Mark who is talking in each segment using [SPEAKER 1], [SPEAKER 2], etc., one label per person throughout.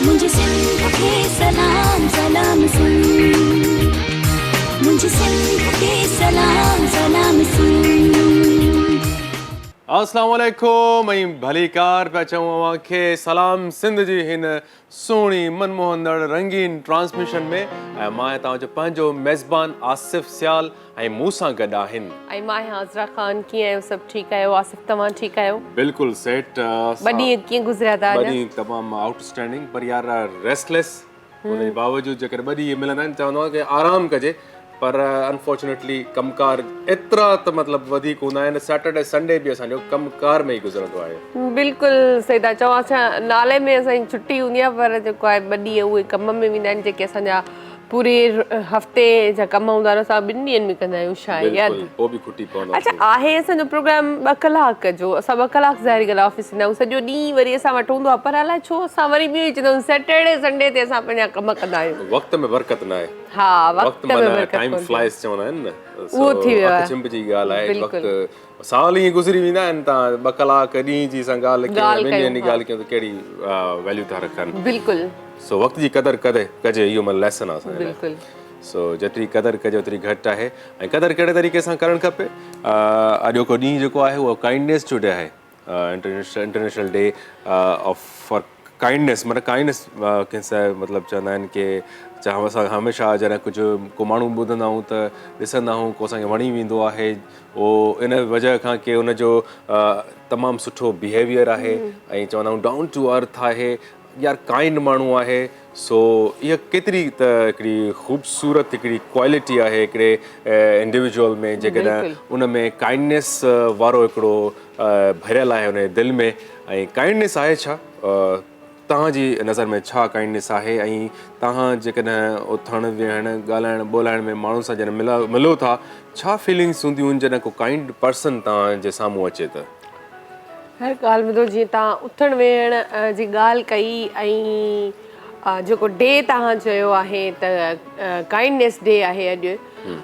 [SPEAKER 1] मुझे सिंध के सलाम सलाम सुन, मुझे सिंध के सलाम सलाम सुन।
[SPEAKER 2] अस्सलाम वालेकुम ऐं भलीकार पिया चऊं अव्हां खे सलाम सिंध जी हिन सुहिणी मनमोहंदड़ रंगीन ट्रांसमिशन में ऐं मां तव्हांजो पंहिंजो मेज़बान आसिफ़ सियाल ऐं मूं सां गॾु आहिनि
[SPEAKER 3] ऐं मां हाज़रा ख़ान। कीअं आहियो? सभु ठीकु आहियो? आसिफ़ तव्हां ठीकु आहियो?
[SPEAKER 2] बिल्कुलु सेट।
[SPEAKER 3] ॿ ॾींहं कीअं गुज़रिया था?
[SPEAKER 2] ॿ ॾींहं तमामु आउटस्टैंडिंग, पर यार रेस्टलेस। उन बावजूद जेकर ॿ ॾींहं मिलंदा आहिनि चवंदो आहे की आराम कजे, पर अनफॉर्चुनेटली कमकार एतिरा त मतिलबु वधीक हूंदा आहिनि। सैटरडे संडे बि असांजो कमकार में ई गुज़रंदो आहे।
[SPEAKER 3] बिल्कुलु सही था चओ। अच्छा, नाले में असांजी छुटी हूंदी आहे, पर जेको आहे 2 ॾींहं उहे कम में वेंदा आहिनि जेके असांजा पूरे हफ़्ते जा कम हूंदा आहिनि, असां 2 ॾींहंनि में कंदा आहियूं शायदि।
[SPEAKER 2] पोइ बि खुटी पवंदो।
[SPEAKER 3] अच्छा, आहे असांजो प्रोग्राम 2 कलाक जो। असां 2 कलाक ज़ाहिरी ॻाल्हि ऑफिस ईंदा आहियूं, सॼो ॾींहुं वरी असां वटि हूंदो आहे, पर अलाए छो असां वरी बि चवंदा आहियूं सैटरडे संडे ते असां पंहिंजा कम कंदा आहियूं।
[SPEAKER 2] वक़्त में बरकत न आहे।
[SPEAKER 3] हा, वक़्त में बरकत
[SPEAKER 2] टाइम फ्लाइज चवंदा आहिनि न,
[SPEAKER 3] उहो थी वियो आहे।
[SPEAKER 2] चिंब जी ॻाल्हि आहे। वक़्तु साल ई गुज़री वेंदा आहिनि, तव्हां 2 कलाक ॾींहं जी सां ॻाल्हि कयो, ॿिनि ॾींहंनि जी ॻाल्हि कयो त कहिड़ी वैल्यू था रखनि।
[SPEAKER 3] बिल्कुलु।
[SPEAKER 2] सो वक़्त जी क़दर कजे, इहो मां लेसन आहे असांजे लाइ।
[SPEAKER 3] बिल्कुलु।
[SPEAKER 2] सो जेतिरी क़दर कजे ओतिरी घटि आहे। ऐं क़दर कहिड़े तरीक़े सां करणु खपे? अॼोको ॾींहुं जेको आहे उहो काइंडनेस जो डे आहे, इंटरनेशनल डे फॉर काइंडनेस। मतिलबु काइंडनेस कंहिंसां मतिलबु चवंदा आहिनि की असां हमेशह जॾहिं को माण्हू ॿुधंदा आहियूं त ॾिसंदा आहियूं को असांखे वणी वेंदो आहे, उहो इन वजह खां की उनजो तमामु सुठो बिहेवियर आहे ऐं चवंदा आहियूं डाउन टू अर्थ आहे, यार काइंड माण्हू आहे। सो इहा केतिरी त हिकिड़ी ख़ूबसूरत हिकिड़ी क्वालिटी आहे हिकिड़े इंडिविजुअल में, जेकॾहिं उन में काइंडनेस वारो हिकिड़ो भरियल आहे उन दिलि में। ऐं काइंडनेस आहे छा? तव्हांजी नज़र में छा काइंडनेस आहे? ऐं तव्हां जेकॾहिं उथणु वेहणु ॻाल्हाइणु ॿोलाइण में माण्हुनि सां जॾहिं मिलो था, छा फीलिंग्स हूंदियूं आहिनि जॾहिं को काइंड पर्सन तव्हांजे साम्हूं अचे त?
[SPEAKER 3] हर ॻाल्हि में तो जीअं तव्हां उथण वेहण जी ॻाल्हि कई, ऐं जेको डे तव्हां चयो आहे त काइंडनेस डे आहे अॼु।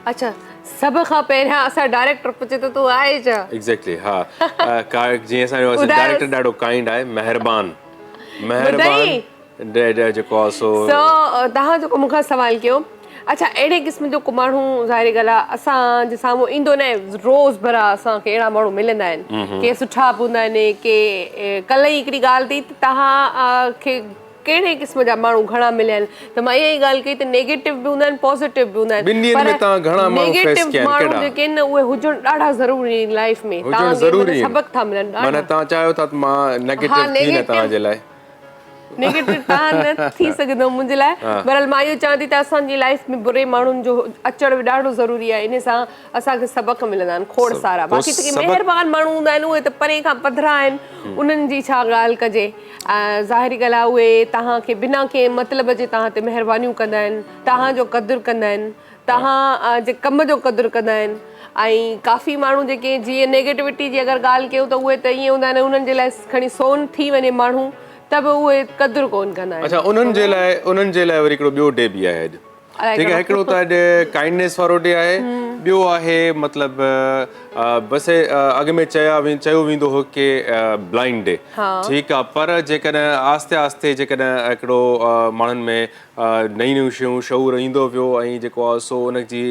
[SPEAKER 3] अच्छा, सभ खां पहिरियां असां डायरेक्टर पुछे त तूं आहे छा? एग्ज़ैक्टली,
[SPEAKER 2] हा। जीअं असांजो डायरेक्टर ॾाढो काइंड आहे, महिरबान जेको आहे। सो
[SPEAKER 3] तव्हां जेको मूंखां सवाल कयो, अच्छा, अहिड़े क़िस्म जो को माण्हू ज़ाहिरी ॻाल्हि आहे असांजे साम्हूं ईंदो न, रोज़ भरा असांखे अहिड़ा माण्हू मिलंदा आहिनि, के सुठा बि हूंदा आहिनि, के कल्ह ई हिकिड़ी ॻाल्हि थी त तव्हां खे कहिड़े क़िस्म जा माण्हू घणा मिलिया आहिनि, त मां इहा ई ॻाल्हि कई त नेगेटिव बि हूंदा आहिनि, पॉज़िटिव बि हूंदा आहिनि, पर नेगेटिव माण्हू जेके आहिनि उहे हुजण ॾाढा ज़रूरी आहिनि लाइफ में। तव्हांखे सबक था मिलनि। माना
[SPEAKER 2] तव्हां चाहियो था त मां नेगेटिव थी न तव्हांजे लाइ?
[SPEAKER 3] नेगेटिव तव्हां न थी सघंदो मुंहिंजे लाइ। बहरहाल मां इहो चवां थी त असांजी लाइफ में बुरे माण्हुनि जो अचण बि ॾाढो ज़रूरी आहे, इन सां असांखे सबक मिलंदा आहिनि खोड़ सारा। बाक़ी त महिरबान माण्हू हूंदा आहिनि उहे त परे खां पधरा आहिनि, उन्हनि जी छा ॻाल्हि कजे। ज़ाहिरी ॻाल्हि आहे उहे तव्हांखे बिना कंहिं मतिलब जे तव्हां ते महिरबानियूं कंदा आहिनि, तव्हांजो क़दुरु कंदा आहिनि, तव्हां जे कम जो क़दुरु कंदा आहिनि। ऐं काफ़ी माण्हू जेके जीअं नेगेटिविटी जी अगरि ॻाल्हि कयूं त उहे त ईअं हूंदा आहिनि उन्हनि जे लाइ खणी सोन थी वञे माण्हू त बि उहे क़दुरु कोन कंदा आहिनि।
[SPEAKER 2] अच्छा, उन्हनि जे लाइ वरी हिकिड़ो ॿियो डे बि आहे अॼु, ठीकु आहे? हिकिड़ो त अॼु काइंडनेस वारो डे आहे, ॿियो आहे मतिलबु बसि अॻु में चयो वेंदो हो की ब्लाइंड डे, ठीकु आहे? पर जेकॾहिं आहिस्ते आहिस्ते जेकॾहिं हिकिड़ो माण्हुनि में नयूं शयूं शऊर ईंदो वियो ऐं जेको आहे सो उनजी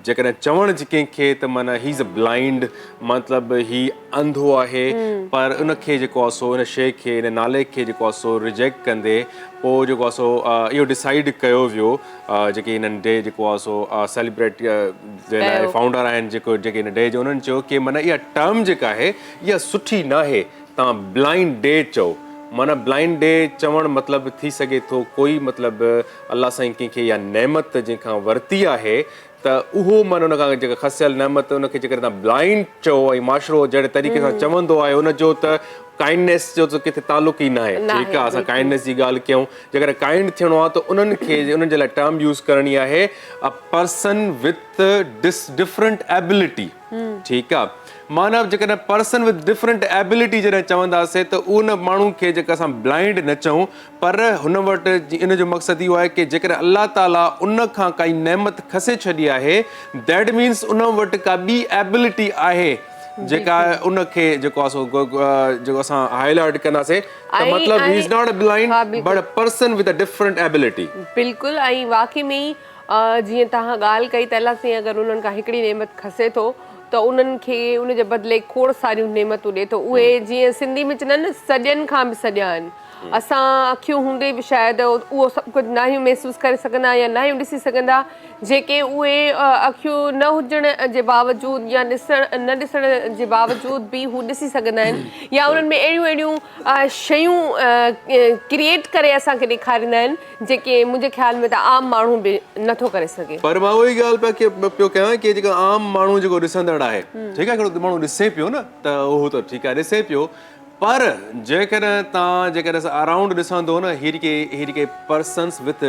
[SPEAKER 2] जेकॾहिं चवण जी कंहिंखे त माना ही इज़ अ ब्लाइंड, मतिलबु ही अंधो आहे, पर उनखे जेको आहे सो उन शइ खे, इन नाले खे जेको आहे सो रिजेक्ट कंदे पोइ जेको आहे सो इहो डिसाइड कयो वियो, जेके हिननि डे जेको आहे सो सेलिब्रेट जे लाइ फाउंडर आहिनि जेके हिन डे जो, उन्हनि चयो की माना इहा टर्म जेका आहे इहा सुठी न आहे, तव्हां ब्लाइंड डे चओ। माना ब्लाइंड डे चवणु मतिलबु थी सघे थो कोई मतिलबु अलाह साईं कंहिंखे इहा नेमत जंहिंखां वरिती आहे त उहो माना उन खां जेका खसियल नेमत उनखे जेकर तव्हां ब्लाइंड चओ ऐं माशरो जहिड़े तरीक़े सां चवंदो आहे उनजो त काइंडनेस जो त किथे तालुक ई न आहे, ठीकु आहे? असां काइंडनेस जी ॻाल्हि कयूं, जेकर काइंड थियणो आहे त उन्हनि खे उन्हनि जे लाइ टर्म यूज़ करणी आहे a person with different ability, ठीकु आहे? माना जेकॾहिं पर्सन विथ डिफरेंट एबिलिटी जॾहिं चवंदासीं त उन माण्हू खे जेका असां ब्लाइंड न चऊं, पर हुन वटि इन जो मक़सदु इहो आहे की जेकॾहिं अल्लाह ताला उन खां काई नेमत खसे छॾी आहे, दैट मीन्स उन वटि का ॿी एबिलिटी आहे जेका उनखे जेको आहे सो जेको असां हाईलाइट कंदासीं त मतिलबु he is not a blind but a person with a different ability.
[SPEAKER 3] बिल्कुलु, ऐं वाक़ई में ई जीअं तव्हां ॻाल्हि कई त अलाह साईं अगरि उन्हनि खां हिकिड़ी नेमत खसे थो त उन्हनि खे उनजे बदिले खोड़ सारियूं नेमतूं ॾिए थो। उहे जीअं सिंधी में चवंदा आहिनि न, सॼनि खां बि सॼा आहिनि। असां अखियूं हूंदे बि शायदि उहो सभु कुझु ना महसूसु करे सघंदा या ना ॾिसी सघंदा, जेके उहे अखियूं न हुजण जे बावजूदु या न ॾिसण जे बावजूदु बि हू ॾिसी सघंदा आहिनि, या उन्हनि में अहिड़ियूं शयूं क्रिएट करे असांखे ॾेखारींदा आहिनि जेके मुंहिंजे ख़्याल में त आम माण्हू बि नथो करे सघे।
[SPEAKER 2] पर मां उहा ई ॻाल्हि पियो कयां कि जेका आम माण्हू जेको ॾिसंदड़ आहे, ठीकु आहे, हिकिड़ो माण्हू ॾिसे पियो न त उहो त ठीकु आहे ॾिसे पियो, पर जेकॾहिं तव्हां जेकॾहिं अराउंड ॾिसंदो न हीअ के पर्सन्स विथ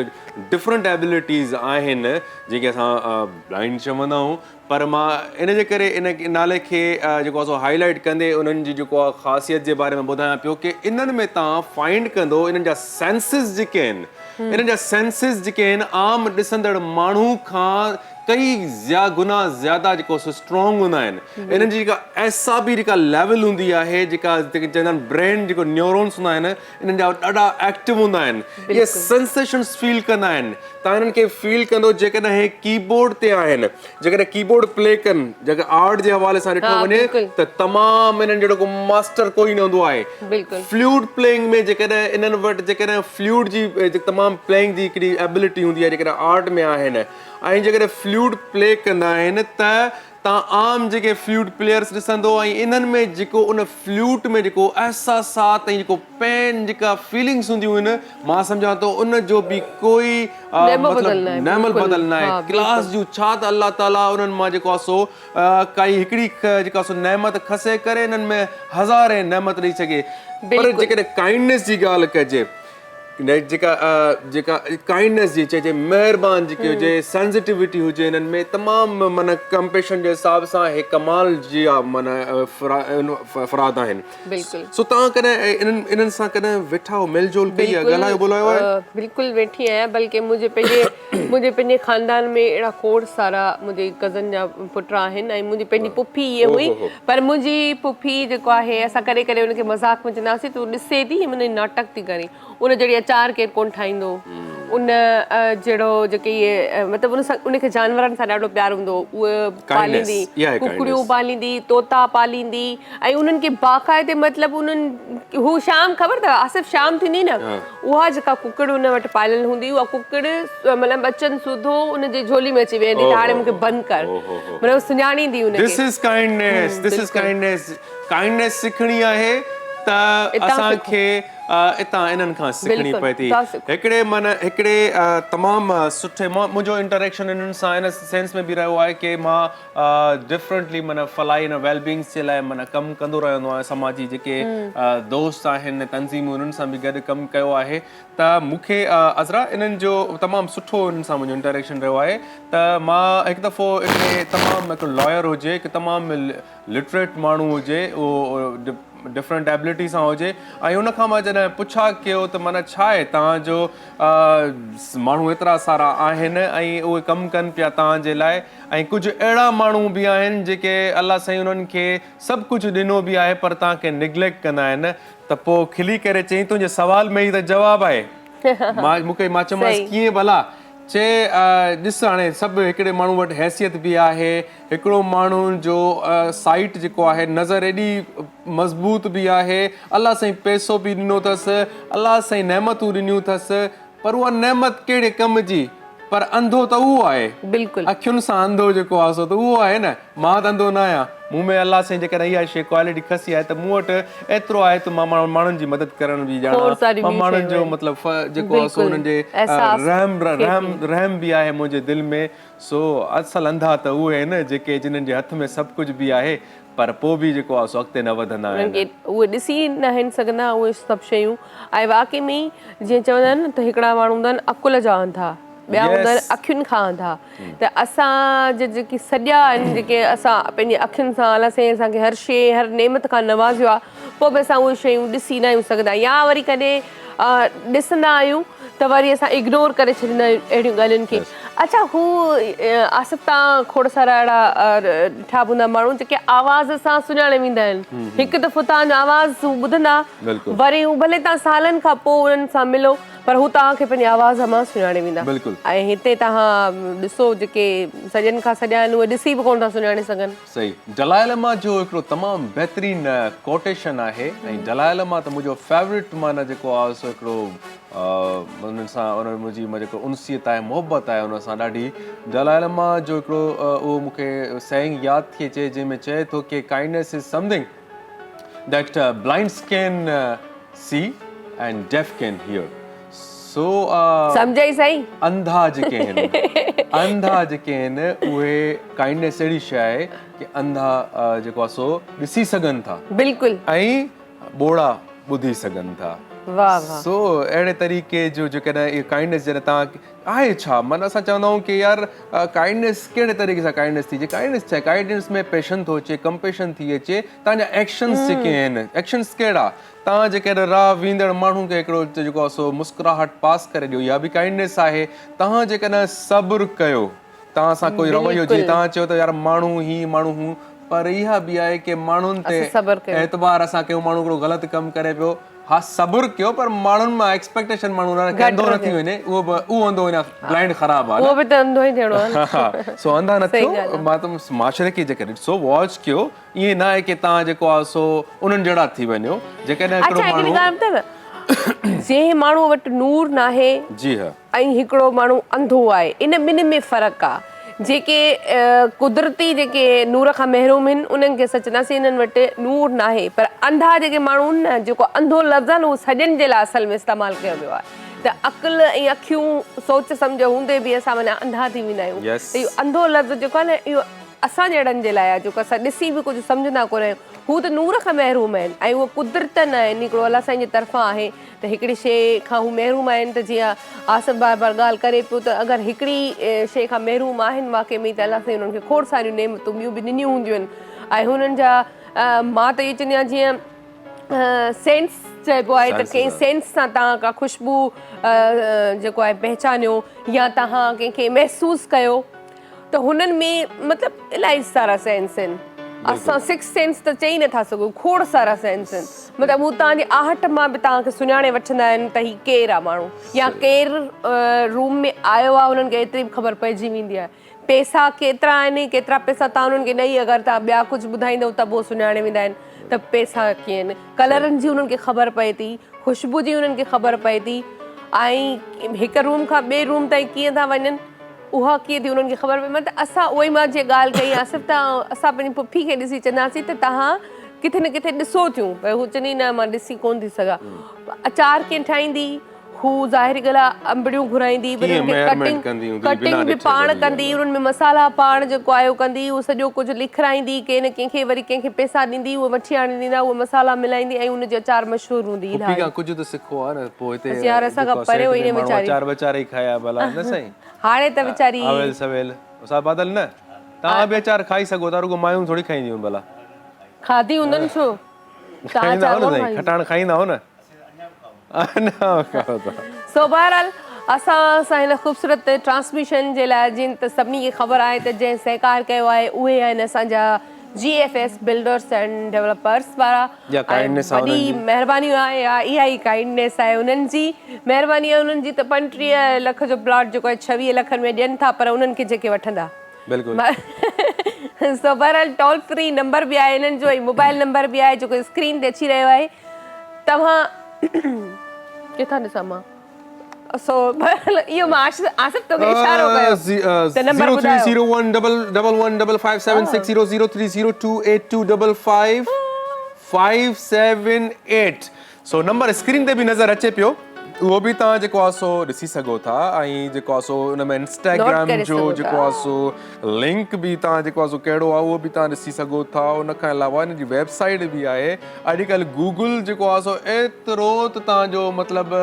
[SPEAKER 2] डिफरेंट एबिलिटीज़ आहिनि जेके असां ब्लाइंड चवंदा आहियूं, पर मां इन जे करे इन नाले खे जेको आहे सो हाईलाइट कंदे उन्हनि जी जेको आहे ख़ासियत जे बारे में ॿुधायां पियो कि इन्हनि में तव्हां फाइंड कंदो इन्हनि जा सेंसिस जेके आहिनि, इन्हनि जा सेंसिस जेके आहिनि आम ॾिसंदड़ माण्हू खां कई गुना ज़्यादा जेको स्ट्रॉन्ग हूंदा आहिनि। इन्हनि जी जेका एसाबी जेका लेवल हूंदी आहे, जेका चवंदा आहिनि ब्रेन जेको न्यूरॉन्स हूंदा आहिनि, इन्हनि जा ॾाढा एक्टिव हूंदा आहिनि। इहे सेंसेशन्स फील कंदा आहिनि। तव्हां इन्हनि खे फील कंदो जेकॾहिं हे कीबोर्ड ते आहिनि, जेकॾहिं कीबोर्ड प्ले कनि, जेके आर्ट जे हवाले सां ॾिठो वञे त तमामु इन्हनि जहिड़ो को मास्टर कोई न हूंदो आहे। फ्लूट प्लेइंग में जेकॾहिं इन्हनि वटि जेकॾहिं फ्लूट जी तमामु प्लेइंग जी हिकिड़ी एबिलिटी हूंदी आहे जेकॾहिं आर्ट में आहिनि, ऐं जेकॾहिं फ्लूट प्ले कंदा आहिनि त तव्हां आम जेके फ्लूट प्लेयर्स ॾिसंदो, ऐं इन्हनि में जेको उन फ्लूट में जेको एहसासात ऐं जेको पेन जेका फीलिंग्स हूंदियूं आहिनि, मां सम्झां थो उन जो बि कोई नेमल बदल न आहे। क्लास जूं छा त अल्लाह ताला उन्हनि मां जेको आहे सो काई हिकिड़ी जेका सो नेमत खसे करे इन्हनि में हज़ारे नेमत ॾेई सघे। पर जेकॾहिं काइंडनेस जी ॻाल्हि कजे, जेका काइंडनेस जी चइजे, महिरबानी जेकी हुजे, सेंसिटिविटी हुजे, इन्हनि में तमामु माना कंपेशन जे हिसाब सां हे कमाल जी माना फ़राद आहिनि। सो तव्हां कॾहिं इन्हनि सां कॾहिं वेठा हो, मेल जोल कई आहे, ॻाल्हायो ॿोलायो आहे?
[SPEAKER 3] बिल्कुलु वेठी आहियां, बल्कि मुंहिंजे पंहिंजे ख़ानदान में अहिड़ा खोड़ सारा मुंहिंजे कज़न जा पुट आहिनि, ऐं मुंहिंजी पंहिंजी पुफी इहे हुई, पर मुंहिंजी पुफी जेको आहे असां कॾहिं कॾहिं हुनखे मज़ाक में चवंदासीं तूं ॾिसे थी हुन नाटक थी करे, उन जहिड़ी अचार केरु कोन ठाहींदो, उन जहिड़ो जेके इहे मतिलबु उनखे जानवरनि सां ॾाढो प्यारु हूंदो, उहे पालींदी, कुकड़ियूं पालींदी, तोता पालींदी, ऐं उन्हनि खे बाक़ाइदे मतिलबु उन्हनि हू शाम ख़बर अथव आसिफ़ शाम थींदी न, उहा जेका कुकड़ उन वटि पालियल हूंदी, उहा कुकड़ मतिलबु अचनि सूधो उनजे झोली में अची वेंदी त हाणे मूंखे बंदि कर, मतिलबु सुञाणींदी उनखे।
[SPEAKER 2] This is kindness, this is kindness. Kindness सिखणी आहे त असांखे इतां इन्हनि खां सिखणी पए थी। हिकिड़े तमामु सुठे मुंहिंजो इंटरेक्शन इन्हनि सां इन सेंस में बि रहियो आहे कि मां डिफरेंटली माना फलाई इन वेलबींग्स जे लाइ माना कमु कंदो रहंदो आहियां। समाजी जेके दोस्त आहिनि, तंज़ीमूं, उन्हनि सां बि गॾु कमु कयो आहे, त मूंखे अज़रा इन्हनि जो तमामु सुठो इन्हनि सां मुंहिंजो इंटरेक्शन रहियो आहे। त मां हिकु दफ़ो हिकिड़ो लॉयर हुजे, हिकु तमामु लिटरेट माण्हू हुजे, उहो डिफरेंट एबिलिटी सां हुजे, ऐं उनखां मां जॾहिं पुछा कयो त माना छा आहे तव्हांजो माण्हू एतिरा सारा आहिनि ऐं उहे कमु कनि पिया तव्हांजे लाइ, ऐं कुझु अहिड़ा माण्हू बि आहिनि जेके अलाह साईं उन्हनि खे सभु कुझु ॾिनो बि आहे पर तव्हांखे निग्लेक्ट कंदा आहिनि, त पोइ खिली करे चई तुंहिंजे सवाल में ई त जवाबु आहे। मां चयोमांसि कीअं भला? चए ॾिस हाणे सभु हिकिड़े माण्हू वटि हैसियत बि आहे, हिकिड़ो माण्हू जो साइट जेको आहे नज़र एॾी मज़बूत बि आहे, अलाह साईं पैसो बि ॾिनो अथसि, अलाह साईं नेमतूं ॾिनियूं अथसि, पर उहा नेमत कहिड़े कम जी? पर अंधो त उहो आहे, बिल्कुलु अखियुनि सां अंधो जेको आहे सो त उहो आहे न। मां त अंधो न आहियां, मूं में अलाह साईं जेकॾहिं इहा शइ क्वालिटी खसी आहे त मूं वटि एतिरो आहे त मां माण्हुनि जी मदद करण बि ॼाणां, मां माण्हुनि जो मतिलबु जेको आहे सो हुननि जे रहम बि आहे मुंहिंजे दिलि में। सो असल अंधा त उहे आहिनि जेके जिन्हनि जे हथ में सभु कुझु बि आहे पर पोइ बि जेको आहे सो अॻिते न वधंदा आहिनि,
[SPEAKER 3] उहे ॾिसी न आहिनि सघंदा उहे सभु शयूं। ऐं वाक़ई में जीअं चवंदा आहिनि त हिकिड़ा माण्हू हूंदा आहिनि अकुल जा अंधा, ॿिया हूंदा आहिनि अखियुनि खां अंधा, त असां जेकी सॼा आहिनि जेके असां पंहिंजी अखियुनि सां अलाह साईं असांखे हर शइ हर नेमत खां नवाज़ियो आहे, पोइ बि असां उहे शयूं ॾिसी न आहियूं सघंदा, या वरी कॾहिं ॾिसंदा आहियूं त वरी असां इग्नोर करे छॾींदा आहियूं अहिड़ियूं ॻाल्हियुनि खे। अच्छा हू आसिफ तव्हां खोड़ सारा अहिड़ा ॾिठा हूंदा माण्हू जेके आवाज़ सां सुञाणे वेंदा आहिनि हिकु दफ़ो तव्हांजो आवाज़ हू ॿुधंदा वरी हू भले तव्हां सालनि खां पोइ उन्हनि सां मिलो पर हू तव्हांखे पंहिंजी आवाज़ मां सुञाणे वेंदा ऐं हिते तव्हां ॾिसो जेके सॼनि खां सॼा आहिनि उहे ॾिसी बि कोन था सुञाणे सघनि
[SPEAKER 2] सही दलाइलमा जो हिकिड़ो तमामु बहितरीन कोटेशन आहे ऐं दलाइलमा त मुंहिंजो फेवरेट माना जेको आहे सो हिकिड़ो उन्हनि सां मुंहिंजी जेको उनसियत आहे मोहबत आहे उन सां ॾाढी दलाइलमा जो हिकिड़ो उहो मूंखे सैंग यादि थी अचे जंहिंमें चए थो की kindness is something that blinds can see and deaf can hear so
[SPEAKER 3] सम्झई सही
[SPEAKER 2] अंधा जेके आहिनि उहे काइंडनेस अहिड़ी शइ आहे की अंधा जेको आहे सो ॾिसी सघनि था
[SPEAKER 3] बिल्कुलु
[SPEAKER 2] ऐं ॿोड़ा ॿुधी सघनि था सो अहिड़े तरीक़े जो जेकॾहिं इहे काइंडनेस जॾहिं तव्हां आहे छा माना असां चवंदा आहियूं की यार काइंडनेस कहिड़े तरीक़े सां काइंडनेस थी अचे काइंडनेस छा आहे काइंडनेस में पेशन थो अचे कंपेशन थी अचे तव्हांजा एक्शन्स जेके आहिनि एक्शन्स कहिड़ा तव्हां जेकॾहिं राह वेंदड़ माण्हू खे हिकिड़ो जेको आहे सो मुस्कुराहट पास करे ॾियो इहा बि काइंडनेस आहे तव्हां जेकॾहिं सब्र कयो तव्हां सां कोई रवैयो जीअं तव्हां चयो त यार माण्हू हू पर इहा बि आहे की माण्हुनि ते एतबार असां कयूं माण्हू हिकिड़ो ग़लति कमु करे पियो हा सब्र कयो पर माण्हुनि मां एक्सपेक्टेशन माण्हू अंधो न थी वञे उहो अंधो वञा ब्लाइंड ख़राबु आहे
[SPEAKER 3] उहो बि त अंधो ई थियणो आहे
[SPEAKER 2] सो अंधा न थियो मां त माशरे खे जेके ॾिसो वॉच कयो ईअं न आहे की तव्हां जेको आहे सो उन्हनि जहिड़ा थी वञो जेकॾहिं हिकिड़ो माण्हू
[SPEAKER 3] जंहिं माण्हू वटि नूर नाहे
[SPEAKER 2] जी हा
[SPEAKER 3] ऐं हिकिड़ो माण्हू अंधो आहे इन ॿिनि में फ़र्क़ु आहे जेके कुदरती जेके नूर खां महरूम आहिनि उन्हनि खे सचंदासीं इन्हनि वटि नूर नाहे पर अंधा जेके माण्हू आहिनि न जेको अंधो लफ़्ज़ आहे न उहो सॼनि जे लाइ असल में इस्तेमालु कयो वियो आहे त अक़ुलु ऐं अखियूं सोच सम्झ हूंदे बि असां माना अंधा थी वेंदा आहियूं त इहो अंधो लफ़्ज़ जेको आहे न इहो असां जहिड़नि जे लाइ आहे जेको असां ॾिसी बि कुझु सम्झंदा कोन आहियूं हू त नूर खां महरूम आहिनि ऐं उहो कुदरत न आहिनि हिकिड़ो अलाह साईं जे तरफ़ां आहे त हिकिड़ी शइ खां हू महरूम आहिनि त जीअं आसिफ बार बार ॻाल्हि करे पियो त अगरि हिकिड़ी शइ खां महरूम आहिनि वाक़ई में त अलाह साईं हुननि खे खोड़ सारियूं नेमतूं ॿियूं बि ॾिनियूं हूंदियूं आहिनि ऐं हुननि जा मां त इहो चवंदी आहियां जीअं सेंस चइबो आहे त कंहिं सेंस सां तव्हां का ख़ुशबू जेको आहे पहचानियो या तव्हां कंहिंखे महसूसु कयो त हुननि में मतिलबु इलाही सारा सेंस आहिनि असां सिक्स सेंस त चई नथा सघूं खोड़ सारा सेंस आहिनि मतिलबु हू तव्हांजी आहट मां बि तव्हांखे सुञाणे वठंदा आहिनि त हीउ केरु आहे माण्हू या केरु रूम में आयो आहे हुननि खे एतिरी बि ख़बर पइजी वेंदी आहे पैसा केतिरा आहिनि केतिरा पैसा तव्हां हुननि खे ॾेई अगरि तव्हां ॿिया कुझु ॿुधाईंदव त पोइ सुञाणे वेंदा आहिनि त पैसा कीअं आहिनि कलरनि जी हुननि खे ख़बर पए थी ख़ुशबू जी हुननि खे ख़बर पए थी ऐं हिकु रूम खां ॿिए रूम ताईं कीअं था वञनि उहा कीअं थी उन्हनि खे ख़बर पए मतिलबु असां उहो ई मां जीअं ॻाल्हि कई आसिफ त असां पंहिंजी पुफी खे ॾिसी चवंदासीं त तव्हां किथे न किथे ॾिसो थियूं पर हू चवंदी न मां ॾिसी कोन थी सघां अचार कीअं ठाहींदी हू ज़ाहिरी ॻाल्हि आहे अंबड़ियूं घुराईंदी कटिंग बि पाण कंदी उन्हनि में मसाला पाण जेको आहे उहो कंदी उहो सॼो कुझु लिखाईंदी कंहिं न कंहिंखे वरी कंहिंखे पैसा ॾींदी उहे वठी आणे ॾींदा उहे मसाला मिलाईंदी ऐं उनजी अचार मशहूरु हूंदी
[SPEAKER 2] कुझु त सिखो आहे न पोइ हिते
[SPEAKER 3] यार असांखां परे हुई न वीचारी
[SPEAKER 2] अचार वीचार ई खाया भला न सही
[SPEAKER 3] हाणे त वीचारी
[SPEAKER 2] अवेल सवेल असां बदल न तव्हां बि अचार खाई सघो था रुगो मायूं थोरी खाईंदियूं भला
[SPEAKER 3] खाधी हूंदनि छो
[SPEAKER 2] खाईंदा हो न साईं खटाण खाईंदा हो न
[SPEAKER 3] सो बहरहाल असां हिन ख़ूबसूरत ट्रांसमिशन जे लाइ जिन त सभिनी खे ख़बर आहे त जंहिं सहकार कयो आहे उहे आहिनि असांजा GFS बिल्डर्स एंड डेवलपर्स वारा वॾी महिरबानी आहे इहा ई काइंडनेस आहे उन्हनि जी महिरबानी आहे उन्हनि जी त 35 लख जो प्लॉट जेको आहे 26 लखनि में ॾियनि था पर उन्हनि खे जेके वठंदा सो बहरहाल टोल फ्री नंबर बि आहे हिननि जो ऐं मोबाइल नंबर बि आहे जेको स्क्रीन ते अची रहियो आहे तव्हां किथां ॾिसां मां सो इहो मां आसिफ तोखे इशारो कयो त नंबर ॿुधायो
[SPEAKER 2] 030115576030282555578 सो नंबर स्क्रीन ते बि नज़र अचे पियो उहो बि तव्हां जेको आहे सो ॾिसी सघो था ऐं जेको आहे सो हुन में इंस्टाग्राम जो जेको आहे सो लिंक बि तव्हां जेको आहे सो कहिड़ो आहे उहो बि तव्हां ॾिसी सघो था उन खां अलावा हिन जी वेबसाइट बि आहे अॼुकल्ह गूगल जेको आहे सो एतिरो त तव्हांजो मतिलबु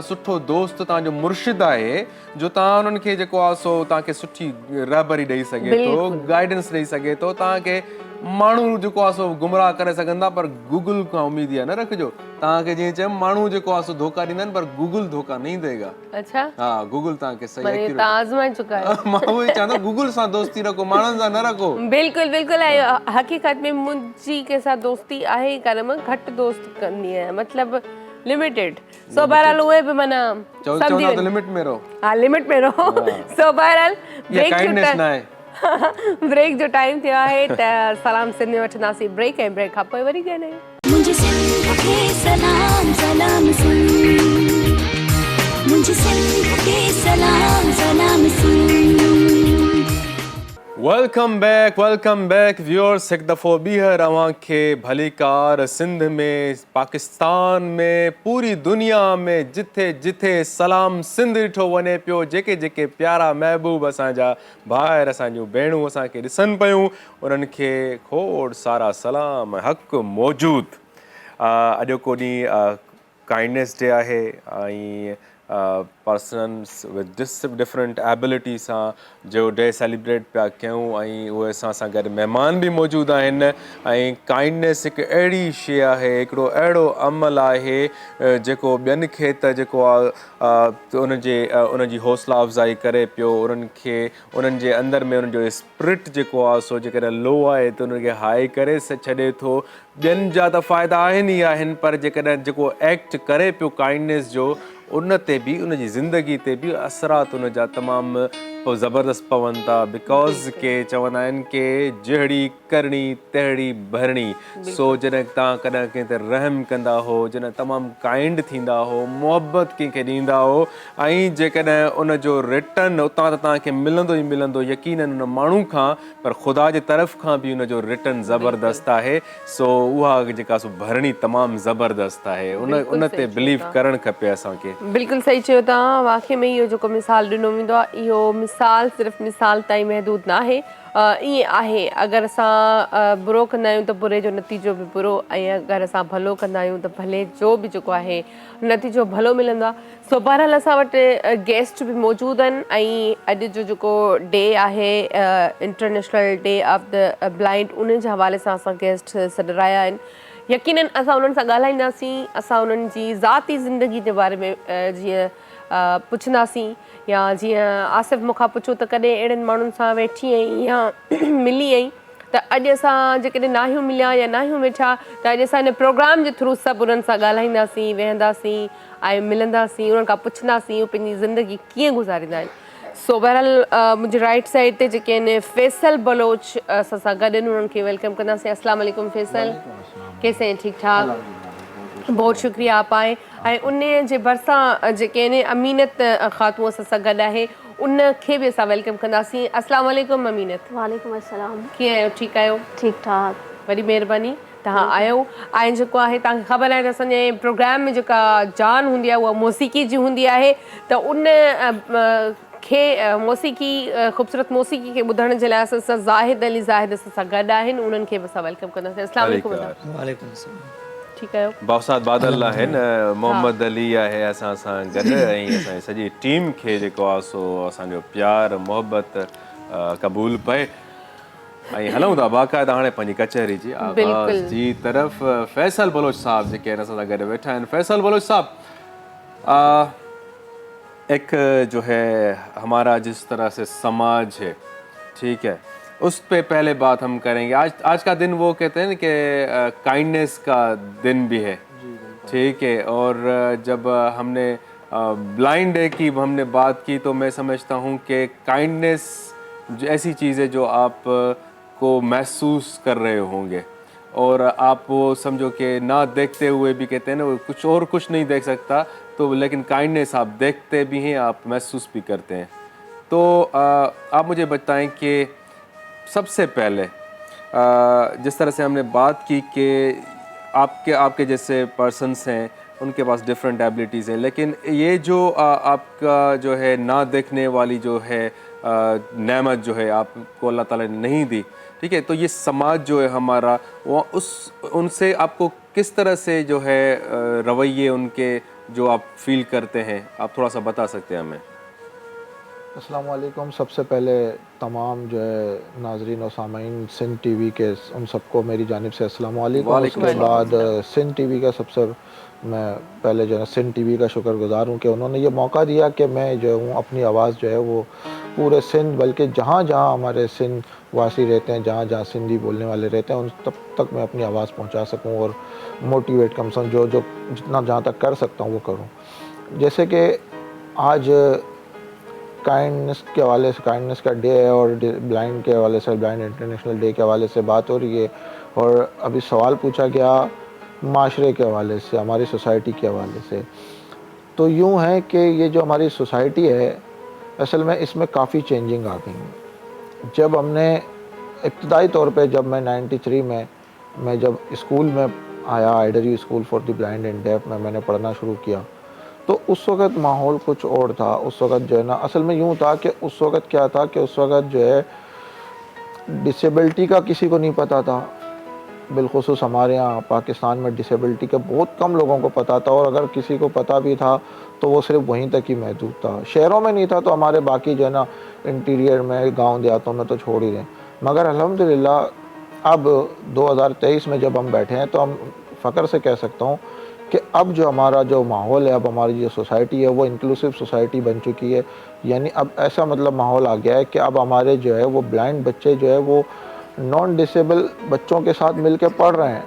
[SPEAKER 2] सुठो दोस्त तव्हांजो मुर्शिद आहे जो तव्हां हुननि खे जेको आहे सो तव्हांखे सुठी रहबरी ॾेई सघे थो गाइडेंस ॾेई सघे थो तव्हांखे माण्हू जेको आहे सो गुमराह करे सघंदा पर गूगल खां उमेद इहा न रखिजो तव्हांखे जीअं चयमि माण्हू जेको आहे सो धोखा ॾींदा आहिनि पर गूगल धोखा नहीं देगा।
[SPEAKER 3] अच्छा
[SPEAKER 2] हाँ गूगल तव्हांखे सही
[SPEAKER 3] माने
[SPEAKER 2] accurate-
[SPEAKER 3] तव्हां आज़माए चुका आहियो।
[SPEAKER 2] मां उहो ई चवां थो गूगल सां दोस्ती रखो, माण्हुनि सां न रखो।
[SPEAKER 3] बिल्कुलु बिल्कुलु ऐं हक़ीक़त में मुंहिंजी कंहिंसां दोस्ती आहे ई कान, मां घटि दोस्त कंदी आहियां, मतिलबु लिमिटेड। सो बहरहाल उहे बि माना
[SPEAKER 2] चवंदा त लिमिट में रहो।
[SPEAKER 3] हा लिमिट में रहो। सो बहरहाल
[SPEAKER 2] इहा काइंडनेस न आहे।
[SPEAKER 3] ब्रेक जो टाइम थियो आहे त सलाम सिंध में वठंदासीं ब्रेक, ऐं ब्रेक खां पोइ वरी ॻाल्हायूं।
[SPEAKER 1] मुझे सिंध के सलाम सलाम सिंध, मुझे सिंध के सलाम सलाम सिंध।
[SPEAKER 2] Welcome back viewers. हिकु दफ़ो ॿीहर अव्हांखे भलीकार सिंध में, पाकिस्तान में, पूरी दुनिया में जिथे जिथे सलाम सिंध ॾिठो वञे पियो, जेके जेके प्यारा महबूब असांजा भाइर असांजूं भेणूं असांखे ॾिसनि पियूं, उन्हनि खे खोड़ सारा सलाम हक़ मौजूद। अॼोको ॾींहुं काइंडनेस डे आहे ऐं पर्सन्स विद डिफरेंट एबिलिटी सां जो डे सेलिब्रेट पिया कयूं ऐं उहे असां सां गॾु महिमान बि मौजूदु आहिनि। ऐं काइंडनेस हिकु अहिड़ी शइ आहे, हिकिड़ो अहिड़ो अमल आहे जेको ॿियनि खे त जेको आहे उनजी हौसला अफ़ज़ाई करे पियो, उन्हनि खे उन्हनि जे अंदरि में उन्हनि जो स्पिरिट जेको आहे सो जेकॾहिं लो आहे त उनखे हाई करे छॾे थो। ॿियनि जा त फ़ाइदा आहिनि ई आहिनि, पर जेकॾहिं जेको एक्ट करे पियो काइंडनेस जो, उन ते बि उनजी ज़िंदगी ते बि असरात उनजा तमामु ज़बरदस्त पवनि था। बिकॉज़ के चवंदा आहिनि कि जहिड़ी करणी तहिड़ी भरणी। सो जॾहिं तव्हां कॾहिं कंहिं ते रहम कंदा हो, जॾहिं तमामु काइंड थींदा हो, मुहबत कंहिंखे ॾींदा हो, ऐं जेकॾहिं उनजो रिटर्न उतां त तव्हांखे मिलंदो ई मिलंदो यकीनन उन माण्हू खां, पर ख़ुदा जे तरफ़ खां बि उनजो रिटर्न ज़बरदस्त आहे। सो उहा जेका सो भरणी तमामु ज़बरदस्त आहे, उन ते बिलीव करणु खपे असांखे।
[SPEAKER 3] बिल्कुलु सही चयो तव्हां। वाक़ई में इहो जेको मिसाल ॾिनो वेंदो आहे, इहो मिसाल सिर्फ़ु मिसाल ताईं महदूद न आहे। ईअं आहे, अगरि असां बुरो कंदा आहियूं त बुरे जो नतीजो बि बुरो, ऐं अगरि असां भलो कंदा आहियूं त भले जो बि जेको आहे नतीजो भलो मिलंदो आहे। सो बहरहाल असां वटि गेस्ट बि मौजूदु आहिनि, ऐं अॼु जो जेको डे आहे international day of the blind, उन जे हवाले सां असां गेस्ट सॾ रहिया आहिनि। यकीनन असां उन्हनि सां ॻाल्हाईंदासीं, असां उन्हनि जी ज़ाती ज़िंदगी जे बारे में जीअं पुछंदासीं, या जीअं आसिफ़ मूंखां पुछो त कॾहिं अहिड़नि माण्हुनि सां वेठी आहीं या मिली आहीं, त अॼु असां जेकॾहिं नाहियूं मिलिया या नाहियूं वेठा, त अॼु असां हिन प्रोग्राम जे थ्रू सभु उन्हनि सां ॻाल्हाईंदासीं, वेहंदासीं ऐं मिलंदासीं, उन्हनि खां पुछंदासीं उहे पंहिंजी ज़िंदगी कीअं गुज़ारींदा आहिनि। सो बहरहाल मुंहिंजी राइट साइड ते जेके आहिनि फैसल बलोच असां सां गॾु आहिनि, उन्हनि खे वेलकम कंदासीं। अस्सलाम वालेकुम फैसल, कैसे हैं? ठीक ठाक, बहुत शुक्रिया आप आए। ऐं उन जे भरिसां जेके आहिनि अमीनत ख़ातून असां सां गॾु आहे, उनखे बि असां वेलकम कंदासीं। अस्सलाम वालेकुम अमीनत।
[SPEAKER 4] वालेकुम अस्सलाम।
[SPEAKER 3] कीअं आहियो? ठीकु आहियो?
[SPEAKER 4] ठीक ठाक।
[SPEAKER 3] वॾी महिरबानी तव्हां आयो। ऐं जेको आहे तव्हांखे ख़बर आहे त असांजे प्रोग्राम में जेका जान हूंदी आहे उहा मौसीक़ी जी हूंदी आहे, त उन खे मौसीक़ी ख़ूबसूरत मौसीक़ी खे ॿुधण जे लाइ असां सां ज़ाहिद अली ज़ाहिद असां सां गॾु आहिनि, उन्हनि खे बि असां वेलकम कंदासीं। अस्सलाम वालेकुम।
[SPEAKER 5] वालेकुम अस्सलाम।
[SPEAKER 3] ठीकु आहियो?
[SPEAKER 2] बाउसाद बादल आहिनि, मोहम्मद अली आहे असां सां गॾु, ऐं असांजी सॼी टीम खे जेको आहे सो असांजो प्यार मुहबत क़बूल पए। ऐं हलूं था बाक़ाइदा हाणे पंहिंजी कचहरी जी आगाज़ जी तरफ़। फैसल बलोच साहब जेके आहिनि असां सां गॾु वेठा आहिनि। फैसल बलोच साहब, एक जो है हमारा जिस तरह से समाज है, ठीक है, उस पे पहले बात हम करेंगे। आज का दिन वो कहते हैं कि काइंडनेस का दिन भी है, ठीक है। और जब हमने ब्लाइंड डे की हमने बात की, तो मैं समझता हूँ कि काइंडनेस ऐसी चीज़ है जो आप को महसूस कर रहे होंगे, और आप वो समझो कि ना देखते हुए भी कहते हैं ना, वो कुछ और कुछ नहीं देख सकता, तो लेकिन काइंडनेस आप देखते भी हैं, आप महसूस भी करते हैं। तो आप मुझे बताएं कि सबसे पहले जिस तरह से हमने बात की कि आपके जैसे पर्सन्स हैं, उनके पास डिफरेंट एबिलिटीज़ हैं, लेकिन ये जो आपका जो है ना देखने वाली जो है नेमत जो है आपको अल्लाह ताला ने नहीं दी, ठीक है, तो ये समाज जो है हमारा, वो उनसे आपको किस तरह से जो है रवैये उनके जो आप फील करते हैं, आप थोड़ा सा बता सकते हैं हमें?
[SPEAKER 4] अस्सलाम वालेकुम। सबसे पहले तमाम जो है नाजरीन और सामीन सिंध टीवी के उन सबको मेरी जानिब से अस्सलाम वालेकुम। उसके बाद सिंध टीवी का सबसे मैं पहले जो है सिंध टीवी का शुक्रगुजार हूँ कि उन्होंने ये मौका दिया कि मैं जो हूँ अपनी आवाज़ जो है वो पूरे सिंध बल्कि जहाँ जहाँ हमारे सिंध वासी रहते हैं, जहाँ जहाँ सिंधी बोलने वाले रहते हैं, उन तब तक मैं अपनी आवाज़ पहुँचा सकूँ और मोटिवेट कम से कम जो जो जितना जहाँ तक कर सकता हूँ वो करूँ। जैसे कि आज काइंडनेस के हवाले से, काइंडनेस का डे है और ब्लाइंड के हवाले से, ब्लाइंड इंटरनेशनल डे के हवाले से बात हो रही है, और अभी सवाल पूछा गया माशरे के हवाले से, हमारी सोसाइटी के हवाले से। तो यूँ है कि ये जो हमारी सोसाइटी है असल में इसमें काफ़ी चेंजिंग आ गई है। जब हमने इब्तदाई तौर पे जब मैं 93 में मैं जब स्कूल में आया, Ida Rieu school for the blind and deaf में मैंने पढ़ना शुरू किया, तो उस वक़्त माहौल कुछ और था। उस वक़्त जो है ना असल में यूँ था कि उस वक़्त क्या था कि उस वक़्त जो है डिसेबिलिटी का किसी को नहीं पता था। बिलख़ुसूस हमारे यहाँ पाकिस्तान में डिसेबिलिटी का बहुत कम लोगों को पता था, और अगर किसी को पता भी था तो वो सिर्फ वहीं तक ही महदूद था। शहरों में नहीं था तो हमारे बाकी जो है ना इंटीरियर में, गांव देहातों में तो छोड़ ही दें। मगर अल्हम्दुलिल्लाह अब 2023 में जब हम बैठे हैं तो हम फ़ख्र से कह सकता हूँ कि अब जो हमारा जो माहौल है, अब हमारी जो सोसाइटी है वो इंक्लूसिव सोसाइटी बन चुकी है। यानी अब ऐसा मतलब माहौल आ गया है कि अब हमारे जो है वो ब्लाइंड बच्चे जो है वो नॉन डिसेबल बच्चों के साथ मिलकर पढ़ रहे हैं।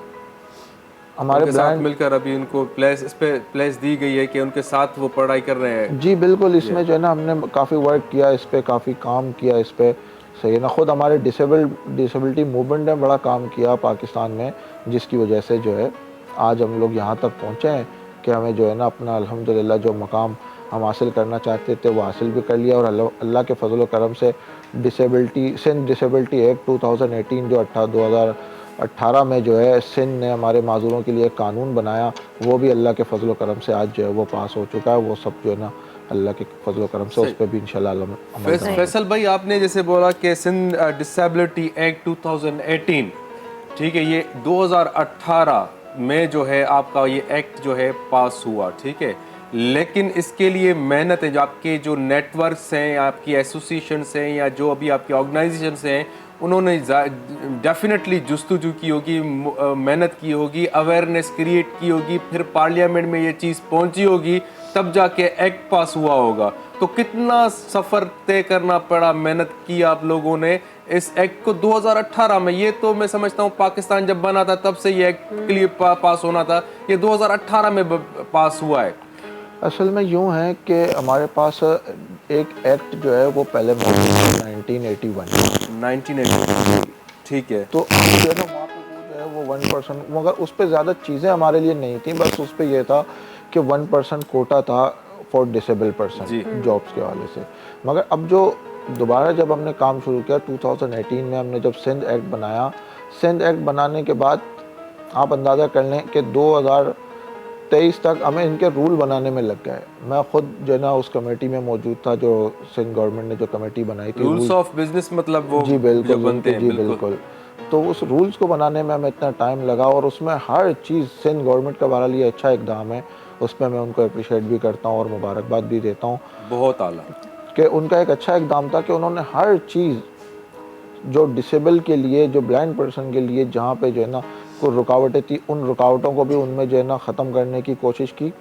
[SPEAKER 2] हमारे साथ मिलकर अभी उनको इस पे प्लेस दी गई है कि उनके साथ वो पढ़ाई कर रहे हैं।
[SPEAKER 4] जी बिल्कुल, इसमें जो है ना हमने काफ़ी वर्क किया, इस पे काफ़ी काम किया इस पे, सही है ना। ख़ुद हमारे डिसेबिलिटी मूवमेंट ने बड़ा काम किया पाकिस्तान में, जिसकी वजह से जो है आज हम लोग यहाँ तक पहुँचे हैं कि हमें जो है ना अपना अल्हम्दुलिल्लाह जो मकाम हम हासिल करना चाहते थे वो हासिल भी कर लिया। और अल्लाह के फजल करम से सिंध डिसेबिलिटी एक्ट 2018 जो 2018 में जो है सिंध ने हमारे माजूरों के लिए कानून बनाया, वो भी अल्लाह के फजल करम से आज जो है वो पास हो चुका है। वो सब जो है ना अल्लाह के फजल करम से उस पर भी इंशाल्लाह।
[SPEAKER 2] फैसल भाई, आपने जैसे बोला कि सिंध डिसेबिलिटी एक्ट 2018, ठीक है, ये 2018 में जो है आपका ये एक्ट जो है पास हुआ, ठीक है, लेकिन इसके लिए मेहनत है, जो आपके जो नेटवर्क्स हैं, आपकी एसोसिएशंस हैं, या जो अभी आपके ऑर्गेनाइजेशंस हैं, उन्होंने डेफिनेटली जुस्तजू की होगी, मेहनत की होगी, अवेयरनेस क्रिएट की होगी, फिर पार्लियामेंट में ये चीज़ पहुंची होगी, तब जाके एक्ट पास हुआ होगा। तो कितना सफ़र तय करना पड़ा, मेहनत की आप लोगों ने इस एक्ट को 2018 में। ये तो मैं समझता हूँ पाकिस्तान जब बना था तब से ये एक्ट के लिए पास होना था, ये 2018 में पास हुआ है।
[SPEAKER 4] असल में यूँ है कि हमारे पास एक एक्ट जो है वो पहले 1981,
[SPEAKER 2] ठीक है,
[SPEAKER 4] तो जो है ना वहाँ पे जो है वो 1%, मगर उस पर ज़्यादा चीज़ें हमारे लिए नहीं थी, बस उस पर यह था कि 1% कोटा था फॉर डिसेबल पर्सन जॉब्स के हवाले से। मगर अब जो दोबारा जब हमने काम शुरू किया 2018 में, हमने जब सिंध एक्ट बनाया, सिंध एक्ट बनाने के बाद आप अंदाज़ा कर लें कि 2023 तक हमें इनके रूल बनाने में लग गए। मैं खुद जो है ना उस कमेटी में मौजूद था जो सिंध गवर्नमेंट ने जो कमेटी बनाई थी,
[SPEAKER 2] रूल्स ऑफ बिजनेस, मतलब वो
[SPEAKER 4] जी बिल्कुल
[SPEAKER 2] बनते हैं।
[SPEAKER 4] जी बिल्कुल। तो उस रूल्स को बनाने में हमें इतना टाइम लगा, और उसमें हर चीज़ सिंध गवर्नमेंट का हमारा लिए अच्छा इकदाम है, उस पर मैं उनको अप्रिशिएट भी करता हूँ और मुबारकबाद भी देता हूँ।
[SPEAKER 2] बहुत आला
[SPEAKER 4] कि उनका एक अच्छा इकदाम था कि उन्होंने हर चीज़ जो डिसेबल के लिए, जो ब्लाइंड पर्सन के लिए जहाँ पे जो है ना कोई रुकावटें थी, उन रुकावटों को भी उनमें जो है ना ख़त्म करने की कोशिश की।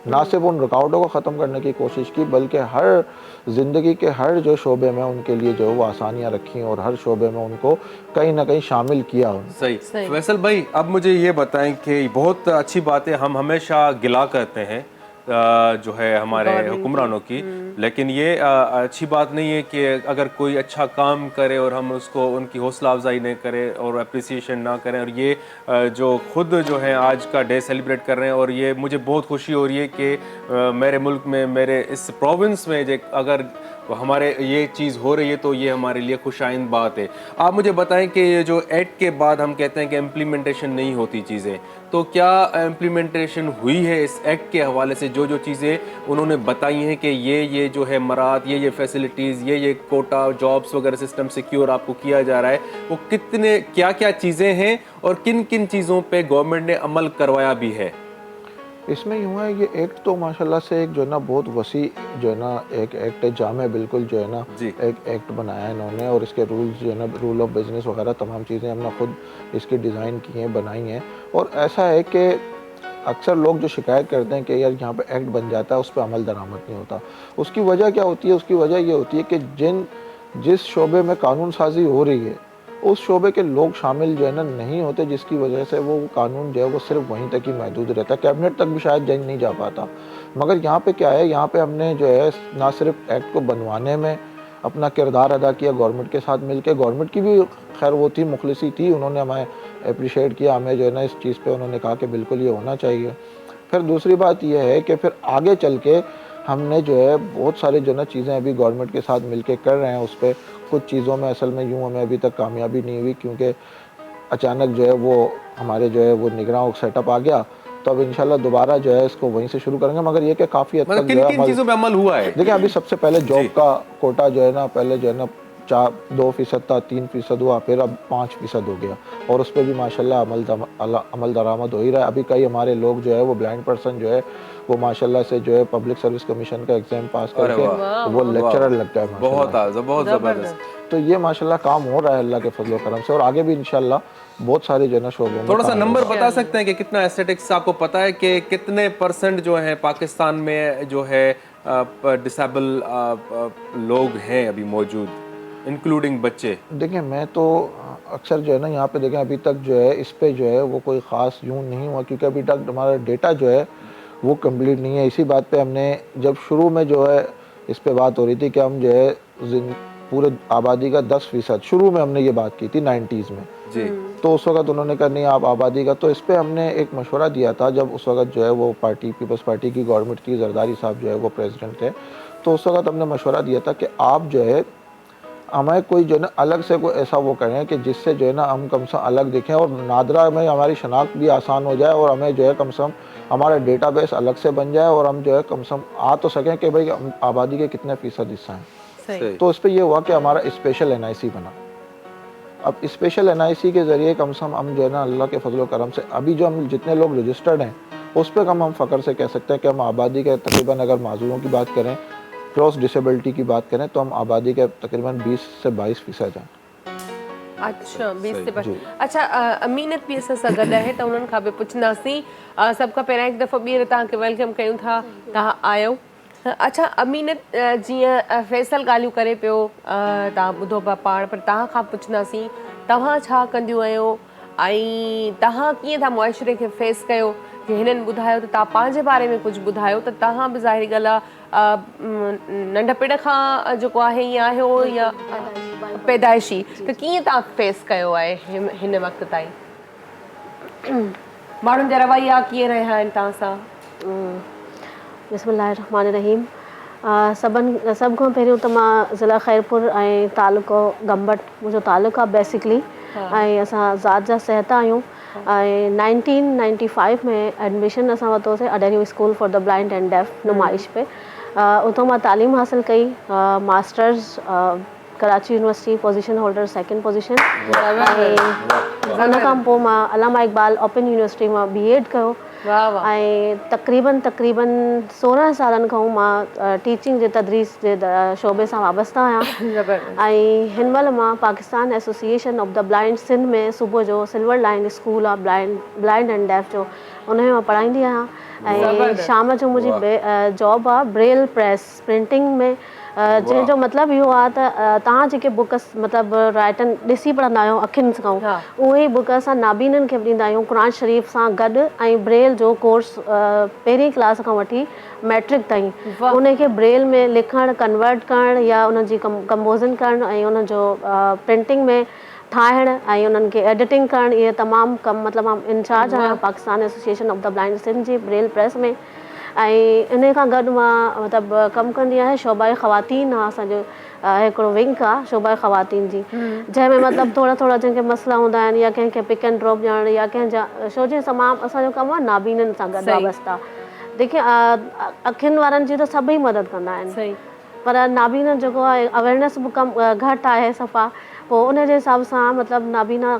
[SPEAKER 4] ना सिर्फ उन रुकावटों को ख़त्म करने की कोशिश की, बल्कि हर ज़िंदगी के हर जो शोबे में उनके लिए जो है वो आसानियाँ रखी, और हर शोबे में उनको कहीं ना कहीं शामिल किया।
[SPEAKER 2] सही। फैसल भाई, अब मुझे ये बताएं कि बहुत अच्छी बात है, हम हमेशा गिला करते हैं जो है हमारे हुक्मरानों की, लेकिन ये अच्छी बात नहीं है कि अगर कोई अच्छा काम करे और हम उसको उनकी हौसला अफजाई नहीं करें और अप्रिसिएशन ना करें। और ये जो खुद जो है आज का डे सेलिब्रेट कर रहे हैं, और ये मुझे बहुत खुशी हो रही है कि मेरे मुल्क में, मेरे इस प्रोविंस में अगर हमारे ये चीज़ हो रही है तो ये हमारे लिए खुशाइंद बात है। आप मुझे बताएं कि ये जो एक्ट के बाद हम कहते हैं कि इम्प्लीमेंटेशन नहीं होती चीज़ें, तो क्या इम्प्लीमेंटेशन हुई है इस एक्ट के हवाले से? जो चीज़ें उन्होंने बताई हैं कि ये जो है मरात, ये फैसिलिटीज़, ये कोटा जॉब्स वगैरह सिस्टम सिक्योर आपको किया जा रहा है, वो क्या क्या चीज़ें हैं और किन किन चीज़ों पे गवर्नमेंट ने अमल करवाया भी है?
[SPEAKER 4] इसमें यूँ है ये एक्ट तो माशाल्लाह से एक जो है ना बहुत वसी जो है ना एक एक्ट है, जामे बिल्कुल जो है ना
[SPEAKER 2] जी।
[SPEAKER 4] एक एक्ट बनाया है इन्होंने, और इसके रूल्स जो है ना रूल ऑफ बिजनेस वगैरह तमाम चीज़ें हमने खुद इसकी डिज़ाइन की हैं, बनाई हैं। और ऐसा है कि अक्सर लोग जो शिकायत करते हैं कि यार यहाँ पे एक्ट बन जाता है उस पर अमल दरामद नहीं होता, उसकी वजह क्या होती है? उसकी वजह ये होती है कि जिस शोबे में कानून साजी हो रही है उस शोबे के लोग शामिल जो है ना नहीं होते, जिसकी वजह से वो कानून जो है वो सिर्फ वहीं तक ही महदूद रहता है, कैबिनेट तक भी शायद जज नहीं जा पाता। मगर यहाँ पे क्या है, यहाँ पे हमने जो है ना सिर्फ एक्ट को बनवाने में अपना किरदार अदा किया गवर्नमेंट के साथ मिलकर, गवर्नमेंट की भी खैर वो थी, मुखलिसी थी, उन्होंने हमें अप्रिशिएट किया, हमें जो है ना इस चीज़ पे उन्होंने कहा कि बिल्कुल ये होना चाहिए। फिर दूसरी बात यह है कि फिर आगे चल के हमने जो है बहुत सारे जो ना चीज़ें अभी गवर्नमेंट के साथ मिलके कर रहे हैं। उस पर कुछ चीज़ों में असल में यूँ हमें अभी तक कामयाबी नहीं हुई, क्योंकि अचानक जो है वो हमारे जो है वो निगरान सेटअप आ गया। तो अब इंशाल्लाह दोबारा जो है इसको वहीं से शुरू करेंगे, मगर ये कि काफ़ी हद तक
[SPEAKER 2] मतलब
[SPEAKER 4] जो है
[SPEAKER 2] किन चीज़ों पे अमल हुआ है?
[SPEAKER 4] देखिए अभी सबसे पहले जॉब का कोटा जो है ना पहले जो है ना 2% था, 3% हुआ, फिर अब 5% हो गया, और उस पर भी माशाल्लाह अमल दरामद हो ही रहा है। अभी कई हमारे लोग जो है वो ब्लाइंड पर्सन जो है वो माशाल्लाह से जो है पब्लिक सर्विस कमीशन का एग्जाम पास करके वो लेक्चरर लग गया है
[SPEAKER 2] बहुत
[SPEAKER 4] माशाल्लाह।
[SPEAKER 2] बहुत ज़बरदस्त।
[SPEAKER 4] तो ये माशाल्लाह काम हो रहा है अल्लाह के फजल करम से, और आगे भी इंशाल्लाह बहुत सारे जो है ना शोबों में
[SPEAKER 2] थोड़ा सा
[SPEAKER 4] काम
[SPEAKER 2] नंबर
[SPEAKER 4] होगा।
[SPEAKER 2] बता सकते हैं कि कितना एस्थेटिक्स आपको पता है कि कितने % जो है पाकिस्तान में जो है डिसेबल लोग हैं अभी मौजूद, इंक्लूडिंग बच्चे?
[SPEAKER 4] देखिए मैं तो अक्सर जो है ना यहाँ पे देखें अभी तक जो है इस पे जो है वो कोई ख़ास यूँ नहीं हुआ, क्योंकि अभी तक हमारा डेटा जो है वो कंप्लीट नहीं है। इसी बात पे हमने जब शुरू में जो है इस पे बात हो रही थी कि हम जो है पूरे आबादी का 10% शुरू में हमने ये बात की थी 90s में
[SPEAKER 2] जी।
[SPEAKER 4] तो उस वक्त उन्होंने कहा नहीं आप आबादी का, तो इस पे हमने एक मशवरा दिया था जब उस वक्त जो है वो पार्टी पीपल्स पार्टी की गवर्नमेंट थी, जरदारी साहब जो है वो प्रेसिडेंट थे, तो उस वक्त हमने मशवरा दिया था कि आप जो है हमें कोई जो है ना अलग से कोई ऐसा वो करें कि जिससे जो है ना हम कम से कम अलग दिखें और नादरा में हमारी शनाख्त भी आसान हो जाए, और हमें जो है कम से कम हमारा डेटाबेस अलग से बन जाए, और हम जो है कम से कम आ तो सकें कि भाई हम आबादी के कितने फ़ीसद हिस्सा हैं।
[SPEAKER 3] सही।
[SPEAKER 4] तो उस पर यह हुआ कि हमारा स्पेशल NIC बना। अब स्पेशल NIC के ज़रिए कम से कम हम जो है ना अल्लाह के फजल करम से अभी जो हम जितने लोग रजिस्टर्ड हैं उस पर हम फ़ख्र से कह सकते हैं कि हम आबादी के तकरीबन अगर माजूरों की बात करें, क्रॉस डिसेबिलिटी की बात करें, तो हम आबादी के तकरीबन 20 से 22% हैं।
[SPEAKER 3] अच्छा 20 से
[SPEAKER 4] जी।
[SPEAKER 3] अच्छा अमीनत भी असां सां गॾु आहे त उन्हनि खां बि पुछंदासीं। सभ खां पहिरियां हिकु दफ़ो ॿीहर तव्हांखे वेलकम कयूं था, तव्हां आयो। अच्छा अमीनत जीअं फैसल ॻाल्हियूं करे पियो, तव्हां ॿुधो पिया पाण, पर तव्हां खां पुछंदासीं तव्हां छा कंदियूं आहियो ऐं तव्हां कीअं था मुआशिरे खे फेस कयो? कि हिननि ॿुधायो त तव्हां पंहिंजे बारे में कुझु ॿुधायो त तव्हां बि ज़ाहिरी ॻाल्हि आहे नंढपिण खां जेको आहे ईअं आहियो या पैदाइशी, त कीअं तव्हां फेस कयो आहे हिन वक़्त ताईं? माण्हुनि जा रवैया कीअं रहिया आहिनि तव्हां सां?
[SPEAKER 5] बिस्मिल्लाहिर्रहमानिर्रहीम। सभ खां पहिरियों त मां ज़िला ख़ैरपुर ऐं तालुको गंबट मुंहिंजो तालुको आहे बेसिकली, ऐं असां ज़ात जा सहता आहियूं। ऐं 1995 में एडमिशन असां वरितोसीं अडेनियो school for the blind and deaf नुमाइश पे। उतां मां तालीम हासिल कई, masters Karachi university position holder 2nd position, ऐं उन खां पोइ मां अलामा इक़बाल ओपन यूनिवर्सिटी मां BEd कयो। ऐं तक़रीबन 16 सालनि खां मां टीचिंग जे तदरीस जे शोबे सां वाबस्ता आहियां। ऐं हिन महिल मां Pakistan association of the blind Sindh में सुबुह जो सिल्वर लाइन स्कूल आहे ब्लाइंड एंड डेफ जो, उन में मां पढ़ाईंदी आहियां। ऐं शाम जो मुंहिंजी जॉब आहे ब्रेल प्रेस प्रिंटिंग में, जंहिंजो मतिलबु इहो आहे त तव्हां जेके बुक मतिलबु राइटन ॾिसी पढ़ंदा आहियो अखियुनि सां, उहे ई बुक असां नाबीननि खे बि ॾींदा आहियूं क़ुरान शरीफ़ सां गॾु, ऐं ब्रेल जो कोर्स पहिरीं क्लास खां वठी मैट्रिक ताईं उनखे ब्रेल में लिखणु कन्वर्ट करणु या उनजी कंपोज़न करणु ऐं उनजो प्रिंटिंग में ठाहिणु ऐं उन्हनि खे एडिटिंग करणु, इहे तमामु कमु मतिलबु मां इंचार्ज आहियां Pakistan association of the blind Sindh जी ब्रेल प्रेस में। ऐं इन खां गॾु मां मतिलबु कमु कंदी आहियां शोबा ख़वातीन आहे असांजो हिकिड़ो विंग आहे शोबा ख़वातीन जी, जंहिंमें मतिलबु थोरा जंहिंखे मसइला हूंदा आहिनि या कंहिंखे पिक एंड ड्रॉप ॾियणु या कंहिंजा छो जे तमामु असांजो कमु आहे नाबीननि सां गॾु वाबस्ता। देखिए अखियुनि वारनि जी त सभई मदद कंदा आहिनि, पर नाबीननि जेको आहे अवेयरनेस बि कमु घटि आहे सफ़ा, पोइ उन जे हिसाब सां मतिलबु नाबीना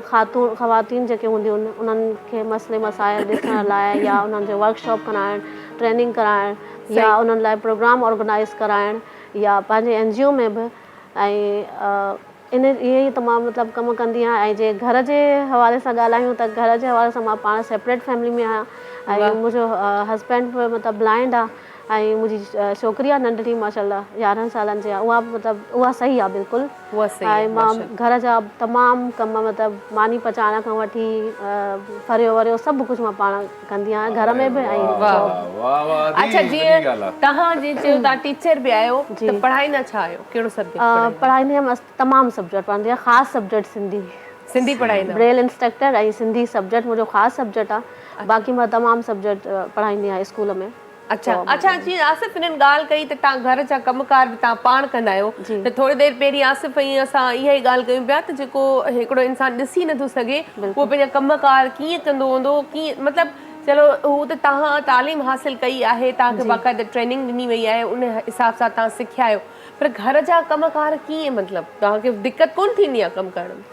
[SPEAKER 5] ख़वातीन जेके हूंदियूं आहिनि उन्हनि खे मसइले मसाइल ॾिसण लाइ या उन्हनि जो वर्कशॉप कराइण, ट्रेनिंग कराइण या उन्हनि लाइ प्रोग्राम ऑर्गेनाइज़ कराइण या पंहिंजे NGO में बि ऐं इहे ई तमामु मतिलबु कमु कंदी आहियां। ऐं जे घर जे हवाले सां ॻाल्हायूं त घर जे हवाले सां मां पाण सेपरेट फैमिली में आहियां ऐं मुंहिंजो हस्बैंड बि मतिलबु ब्लाइंड आहे ऐं मुंहिंजी छोकिरी आहे नंढड़ी माशाल्लाह 11 सालनि जी आहे। उहा मतिलबु उहा सही आहे बिल्कुलु। ऐं मां घर जा तमामु कम मतिलबु मानी पचाइण खां वठी फरियो वरियो सभु कुझु मां पाण कंदी आहियां घर में बि ऐं
[SPEAKER 3] अच्छा जीअं तव्हां जीअं चयो तव्हां टीचर बि आहियो त पढ़ाईंदा छा आहियो, कहिड़ो सब्जेक्ट
[SPEAKER 5] पढ़ाईंदी आहियां? तमामु सब्जेक्ट पढ़ंदी आहियां, ख़ासि सब्जेक्ट सिंधी पढ़ाईंदा, ब्रेल इंस्ट्रक्टर ऐं सिंधी सब्जेक्ट मुंहिंजो ख़ासि सब्जेक्ट आहे। बाक़ी मां तमामु सब्जेक्ट पढ़ाईंदी आहियां स्कूल में।
[SPEAKER 3] अच्छा जीअं आसिफ इन्हनि ॻाल्हि कई त तव्हां घर जा कमकार बि तव्हां पाण कंदा आहियो त थोरी देरि पहिरीं आसिफ ऐं असां इहा ई ॻाल्हि कयूं पिया त जेको हिकिड़ो इंसानु ॾिसी नथो सघे उहो पंहिंजा कमकार कीअं कंदो हूंदो, कीअं मतिलबु चलो हू त तव्हां तालीम हासिल कई आहे, तव्हांखे बाक़ाइदा ट्रेनिंग ॾिनी वई आहे, उन हिसाब सां तव्हां सिखिया आहियो, पर घर जा कमकार कीअं मतिलबु तव्हांखे दिक़त कोन थींदी आहे कमु करण में?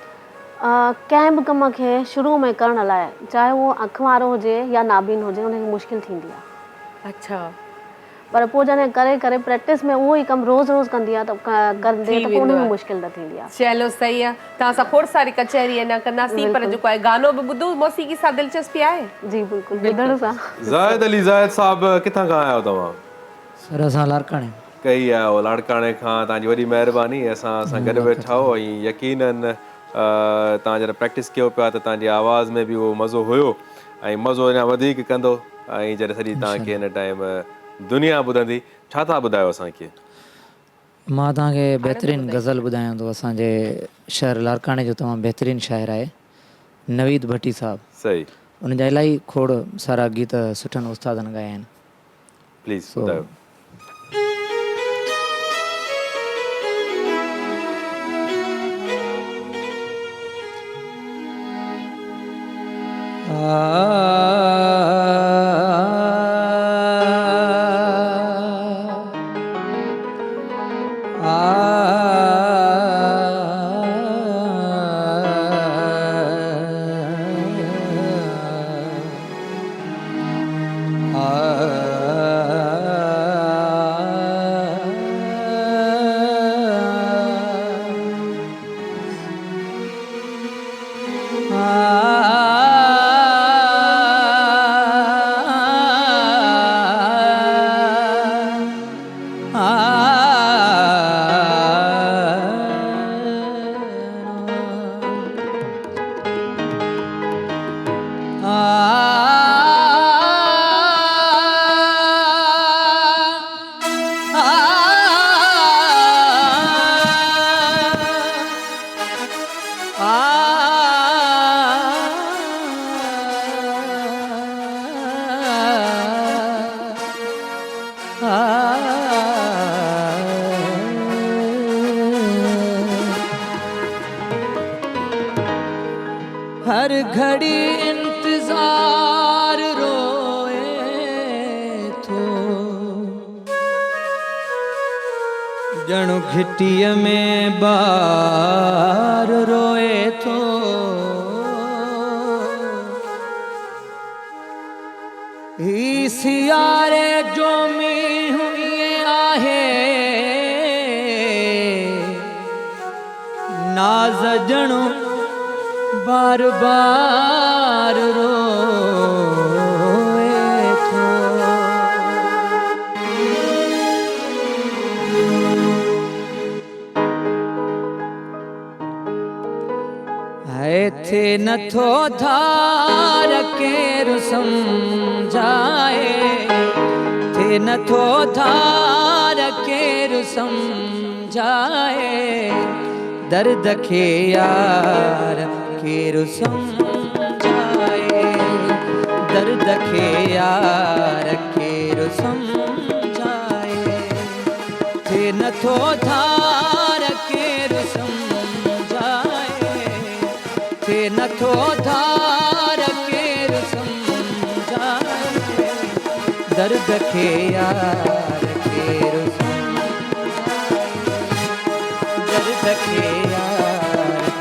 [SPEAKER 5] कंहिं बि कम खे शुरू में करण लाइ चाहे उहो अखि वारो हुजे या नाबीन हुजे उनखे मुश्किल थींदी आहे।
[SPEAKER 3] अच्छा,
[SPEAKER 5] पर पोइ जॾहिं करे करे प्रैक्टिस में उहो ई कमु रोज़ कंदी आहे त कंदे त पोइ उनमें मुश्किल न थींदी आहे।
[SPEAKER 3] चलो सही आहे, तव्हां सां खोड़ सारी कचहरी अञा कंदासीं, पर जेको आहे गानो बि ॿुधो, मौसीक़ी सां दिलचस्पी आहे?
[SPEAKER 5] जी बिल्कुलु, ॿुधण सां।
[SPEAKER 2] ज़ाहिद अली ज़ाहिद साहब किथां खां आया हो तव्हां?
[SPEAKER 6] सर असां लाड़काणे
[SPEAKER 2] कई आहियो लाड़काणे खां, तव्हांजी वॾी महिरबानी असां गॾु वेठा हो ऐं यकीनन तव्हां जॾहिं प्रैक्टिस कयो पिया त तव्हांजी आवाज़ में बि उहो मज़ो हुयो ऐं मज़ो अञा वधीक कंदो ऐं जॾहिं सॼी तव्हांखे हिन टाइम दुनिया ॿुधंदी। छा था ॿुधायो असांखे?
[SPEAKER 6] मां तव्हांखे बहितरीनु गज़ल ॿुधायां थो। असांजे शहर लाड़काणे जो तमामु बहितरीनु शाइर आहे नवीद भट्टी साहब।
[SPEAKER 2] सही,
[SPEAKER 6] उन जा इलाही खोड़ सारा गीत सुठनि उस्तादनि ॻाया आहिनि।
[SPEAKER 2] प्लीज़ ॿुधायो।
[SPEAKER 6] हर घड़ी इंतजार रोए थो ॼणु घिटीअ में ॿार रोए थो। ही सियारे जो मींहुं ईअं आहे नाज़ ॼणु बार बार रोए थो। है थे नथो धार केरु समझाए, थे नथो धार केरु समझाए, दर्द खे यार केरु समझाए, दर्द खे यार केरु समझाए, थे नथो धार केरु समझाए, थे नथो धार केरु समझाए, दर्द खे यार केरु समझाए, दर्द खे यार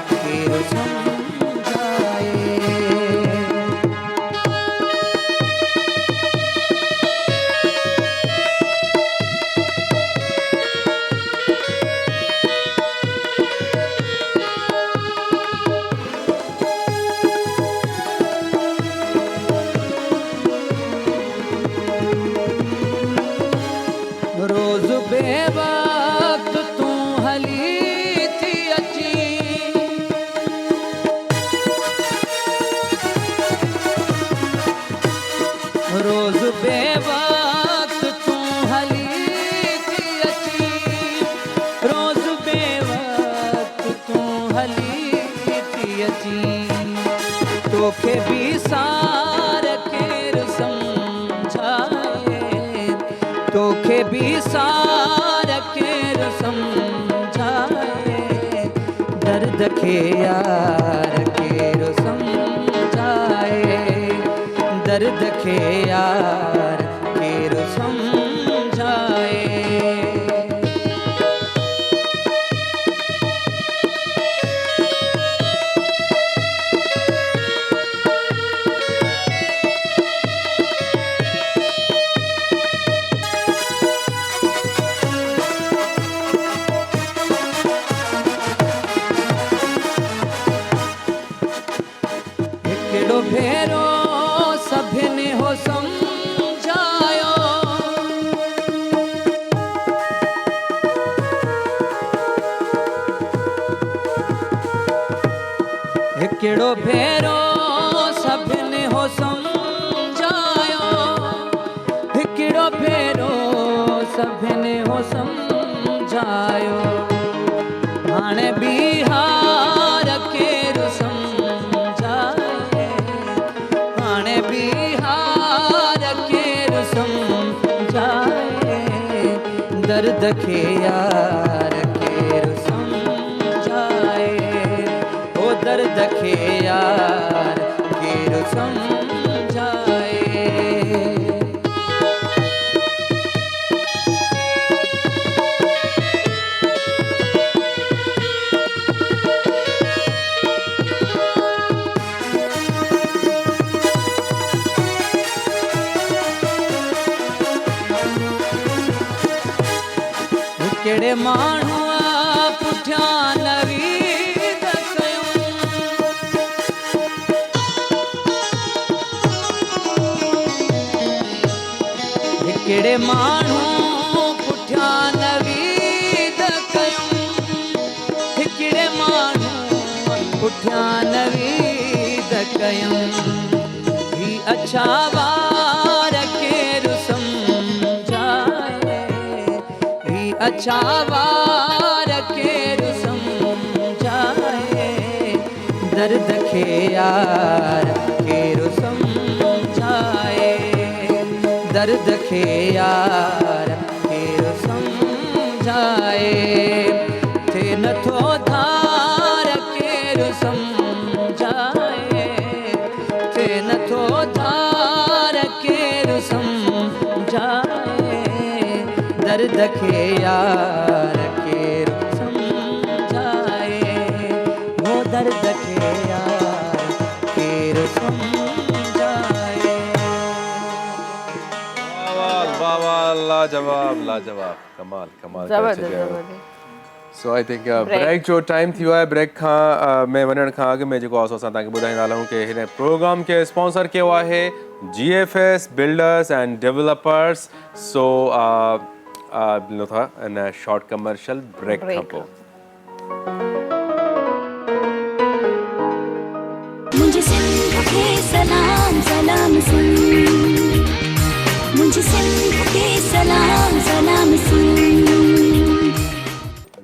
[SPEAKER 6] रोज़ बेवक्त तूं हली थी अची तोखे बि सार केरु सम्झाए तोखे बि सार केरु सम्झाए दर्द खे यार केरु सम्झाए दर्द खे यार केरु सम्झाए हिकिड़ो भेरो सभिनी हो सम्झायो हिकिड़ो भेरो सभिनी हो सम्झायो हिकिड़ो भेरो सभिनी हो सम्झायो हाणे बि हार केरु सम्झाए हाणे बि हार केरु सम्झाए दर्द खे यार केरु सम्झाए ओ दर्द खे यार केरु सम्झाए कहिड़े माण्हूअ पुठियां नवीद कयूं कहिड़े माण्हू पुठियां नवीद कयूं हिकिड़े माण्हू पुठियां नवीद कयूं ही अच्छा वार केरु सम्झाए ही अच्छा वार केरु सम्झाए दर्द खे यार केरु सम्झाए दर्द खे यार केरु सम्झाए थे नथो धार केरु सम्झाए थे नथो धार केरु सम्झाए दर्द खे यार केरु सम्झाए वो दर्द खे यार केरु सम्झाए
[SPEAKER 2] वाह लाजवाब लाजवाब कमाल कमाल सो आई थिंक ब्रेक जो टाइम थी वियो आहे ब्रेक खां में वञण खां अॻु में जेको आहे सो असां तव्हांखे ॿुधाईंदा हलूं कि हिन प्रोग्राम खे स्पॉन्सर कयो आहे GFS बिल्डर्स एंड डेवलपर्स सो मिलूं था इन शॉर्ट कमर्शियल ब्रेक खां पोइ
[SPEAKER 1] मुझे सिंध के सलाम सलाम सिंध मुझे सिंध के सलाम सलाम सिंध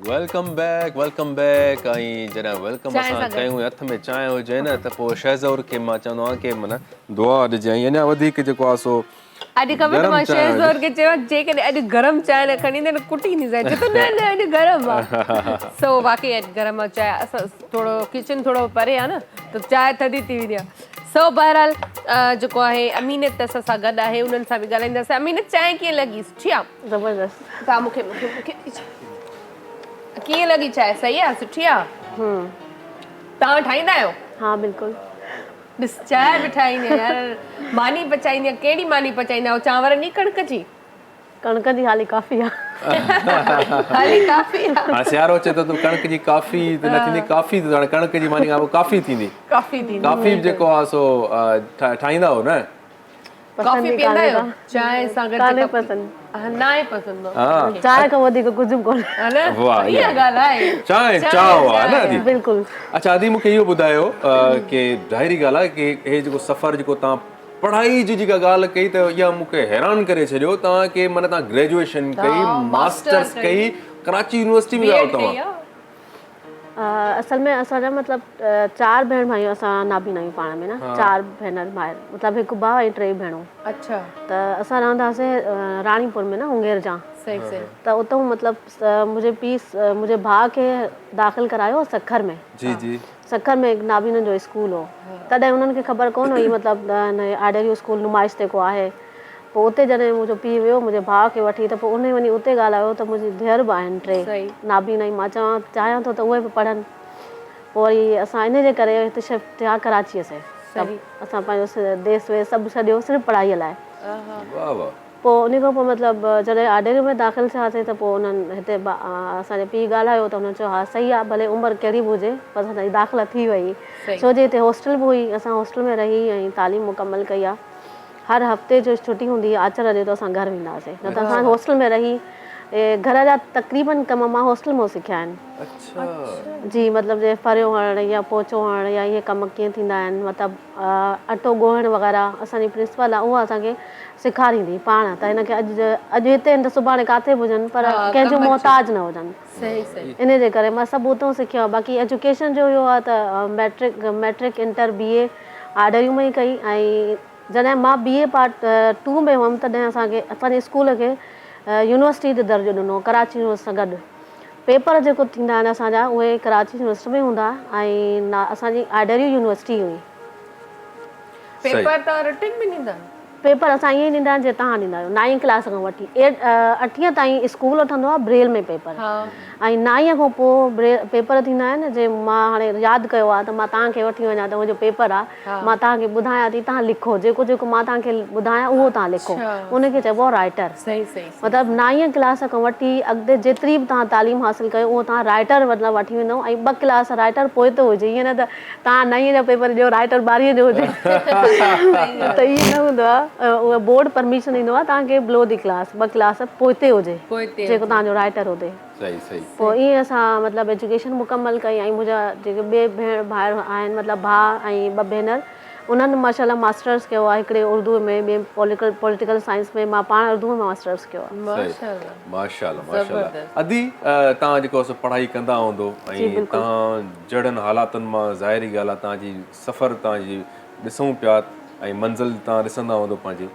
[SPEAKER 2] वेलकम बैक आई जना वेलकम असां कयूं हथ में चांहि हुजे न त पोइ शहज़ोर खे मां चवंदो आहियां कि माना दुआ ॾिजे ऐं अञा वधीक जेको आहे सो
[SPEAKER 3] अॼु ख़बर मां शहज़ोर खे चयो जेकॾहिं अॼु गरम चांहि न खणी ईंदे न कुटी ईंदी चए तो न अॼु गरम आहे सो बाक़ी अॼु गरम चांहि असां थोरो किचन थोरो परे आहे न त चांहि थधी थी वेंदी आहे सो बहरहाल जेको आहे अमीनत असां सां गॾु आहे उन्हनि सां बि ॻाल्हाईंदासीं अमीनत चांहि कीअं लॻी सुठी आहे
[SPEAKER 5] ज़बरदस्त
[SPEAKER 3] तव्हां मूंखे कीअं लॻी चांहि सही आहे सुठी आहे तव्हां ठाहींदा आहियो
[SPEAKER 5] हाँ बिल्कुल
[SPEAKER 3] ॾिस चांहि बि ठाहींदी आहियां यार मानी पचाईंदी आहियां कहिड़ी मानी पचाईंदा आहियो चांवर नी कणिक जी
[SPEAKER 5] कणिक जी हाली काफ़ी आहे
[SPEAKER 3] हाली काफ़ी आहे
[SPEAKER 2] हाणे सियारो अचे त तूं कणिक जी काफ़ी त न थींदी काफ़ी त हाणे कणिक जी मानी खां पोइ काफ़ी थींदी काफ़ी जेको आहे सो ठाहींदा हो न
[SPEAKER 3] कॉफी पींदा आहियो चांहि सां गॾु
[SPEAKER 5] काने पसंद
[SPEAKER 3] ना आहे पसंद
[SPEAKER 5] चांहि खां वधीक कुझु बि कोन्हे
[SPEAKER 3] है ना इहा ॻाल्हि आहे
[SPEAKER 2] चांहि चाव आहे न आदि
[SPEAKER 5] बिल्कुलु
[SPEAKER 2] अच्छा आदि मूंखे इहो ॿुधायो कि ज़ाहिरी ॻाल्हि आहे कि हे जेको सफ़र जेको तव्हां पढ़ाई जी जेका ॻाल्हि कई त इहा मूंखे हैरान करे छॾियो तव्हांखे माना तव्हां ग्रेजुएशन कई मास्टर्स कई कराची यूनिवर्सिटी में आयो तव्हां?
[SPEAKER 5] असल में असांजा मतलब 4 भेण भाइयूं असां नाबीना आहियूं पाण में न, 4 भेनर भाइर मतलब हिकु भाउ ऐं 3 भेणूं।
[SPEAKER 3] अच्छा,
[SPEAKER 5] त असां रहंदासीं राणीपुर में न, हुंगेर जा।
[SPEAKER 3] सही सही।
[SPEAKER 5] त उतां मतलब मुंहिंजे भाउ खे दाख़िल करायो सखर में।
[SPEAKER 2] जी जी।
[SPEAKER 5] सखर में हिकु नाबीननि जो स्कूल हो, तॾहिं उन्हनि खे ख़बर कोन हुई मतलब आइडरियो स्कूल नुमाइश ते को आहे। पोइ उते जॾहिं मुंहिंजो पीउ वियो मुंहिंजे भाउ खे वठी, त पोइ उन वञी उते ॻाल्हायो त मुंहिंजी धीअर बि आहिनि 3 नाबीना ई। मां चाहियां थो त उहे बि पढ़नि। पोइ वरी असां इन जे करे हिते शिफ्ट थिया कराचीअ से। असां पंहिंजो देश वेश सभु छॾियो सिर्फ़ु पढ़ाईअ लाइ।
[SPEAKER 2] वाह वाह।
[SPEAKER 5] पोइ उन खां पोइ मतिलबु जॾहिं आइडरियो में दाख़िल थियासीं त पोइ उन्हनि हिते असांजे पीउ ॻाल्हायो त हुननि चयो हा सही आहे, भले उमिरि कहिड़ी बि हुजे पर असांजी दाख़िला थी वई। छो जे हिते हॉस्टल बि हुई, असां हॉस्टल में रही ऐं तालीम मुकमल कई आहे। हर हफ़्ते जो छुटी हूंदी आहे आचर ॾे त असां घर वेंदा हुआसीं, न त असां हॉस्टल में रही घर जा तक़रीबन कम मां हॉस्टल में सिखिया आहिनि।
[SPEAKER 2] अच्छा
[SPEAKER 5] जी, मतलब जे फरियो हणणु या पोचो हणणु या इहे कम कीअं थींदा आहिनि, मतिलबु अटो ॻोहणु वग़ैरह असांजी प्रिंसिपल आहे उहा असांखे सेखारींदी पाण। त हिनखे अॼु हिते आहिनि त सुभाणे काथे बि हुजनि पर कंहिंजो मोहताज न हुजनि।
[SPEAKER 3] सही सही।
[SPEAKER 5] इन जे करे मां सभु उतां सिखियो आहे। बाक़ी एजुकेशन जो इहो आहे त मैट्रिक इंटर BA आइडरियूं में ई कई। ऐं जॾहिं मां BA पार्ट 2 में हुअमि तॾहिं असांजे स्कूल खे यूनिवर्सिटी जो दर्जो ॾिनो कराची यूनिवर्सिटी सां गॾु। पेपर जेको थींदा आहिनि असांजा उहे कराची यूनिवर्सिटी में हूंदा ऐं असांजी आइडरियो यूनिवर्सिटी हुई।
[SPEAKER 3] पेपर त रिटन में ॾींदा?
[SPEAKER 5] पेपर असां ईअं ई ॾींदा आहिनि जीअं तव्हां ॾींदा आहियो। 9वीं क्लास खां वठी 8वीं ताईं स्कूल वठंदो आहे ब्रेल में पेपर। ऐं 9वीं खां पोइ पेपर थींदा आहिनि। जे मां हाणे यादि कयो आहे त मां तव्हांखे वठी वञा त मुंहिंजो पेपर आहे, मां तव्हांखे ॿुधायां थी, तव्हां लिखो जेको जेको मां तव्हांखे ॿुधायां उहो तव्हां लिखो। उनखे चइबो आहे राइटर।
[SPEAKER 3] सही सही।
[SPEAKER 5] मतिलबु 9वीं क्लास खां वठी अॻिते जेतिरी बि तव्हां तालीम हासिलु कयो उहो तव्हां राइटर मतिलबु वठी वेंदव। ऐं 2 क्लास राइटर पोइ त हुजे, ईअं न त तव्हां 9वीं जो पेपर ॾियो राइटर 12वीं जो हुजे त ईअं न हूंदो आहे। उहा बोर्ड परमिशन ॾींदो आहे तव्हांखे बिलो दी क्लास 2 क्लास पोइते हुजे जेको तव्हांजो राइटर हुजे।
[SPEAKER 2] सही सही।
[SPEAKER 5] पोइ ईअं असां मतिलबु एजुकेशन मुकमल कई। ऐं मुंहिंजा जेके ॿिए भेण भाइर आहिनि मतिलबु भाउ ऐं 2 भेनर, उन्हनि माशाल्लाह मास्टर्स कयो आहे। हिकिड़े उर्दू में, ॿिए पॉलिटिकल साइंस में, मां पाण उर्दू में मास्टर्स कयो आहे।
[SPEAKER 2] माशाल्लाह माशाल्लाह माशाल्लाह। अदी तव्हां जेको पढ़ाई कंदा हूंदो ऐं तव्हां जड़नि हालातुनि मां ज़ाहिरी ॻाल्हि आहे तव्हांजी सफ़र तव्हांजी ॾिसूं पिया ऐं मंज़िल तव्हां ॾिसंदा हूंदो पंहिंजी,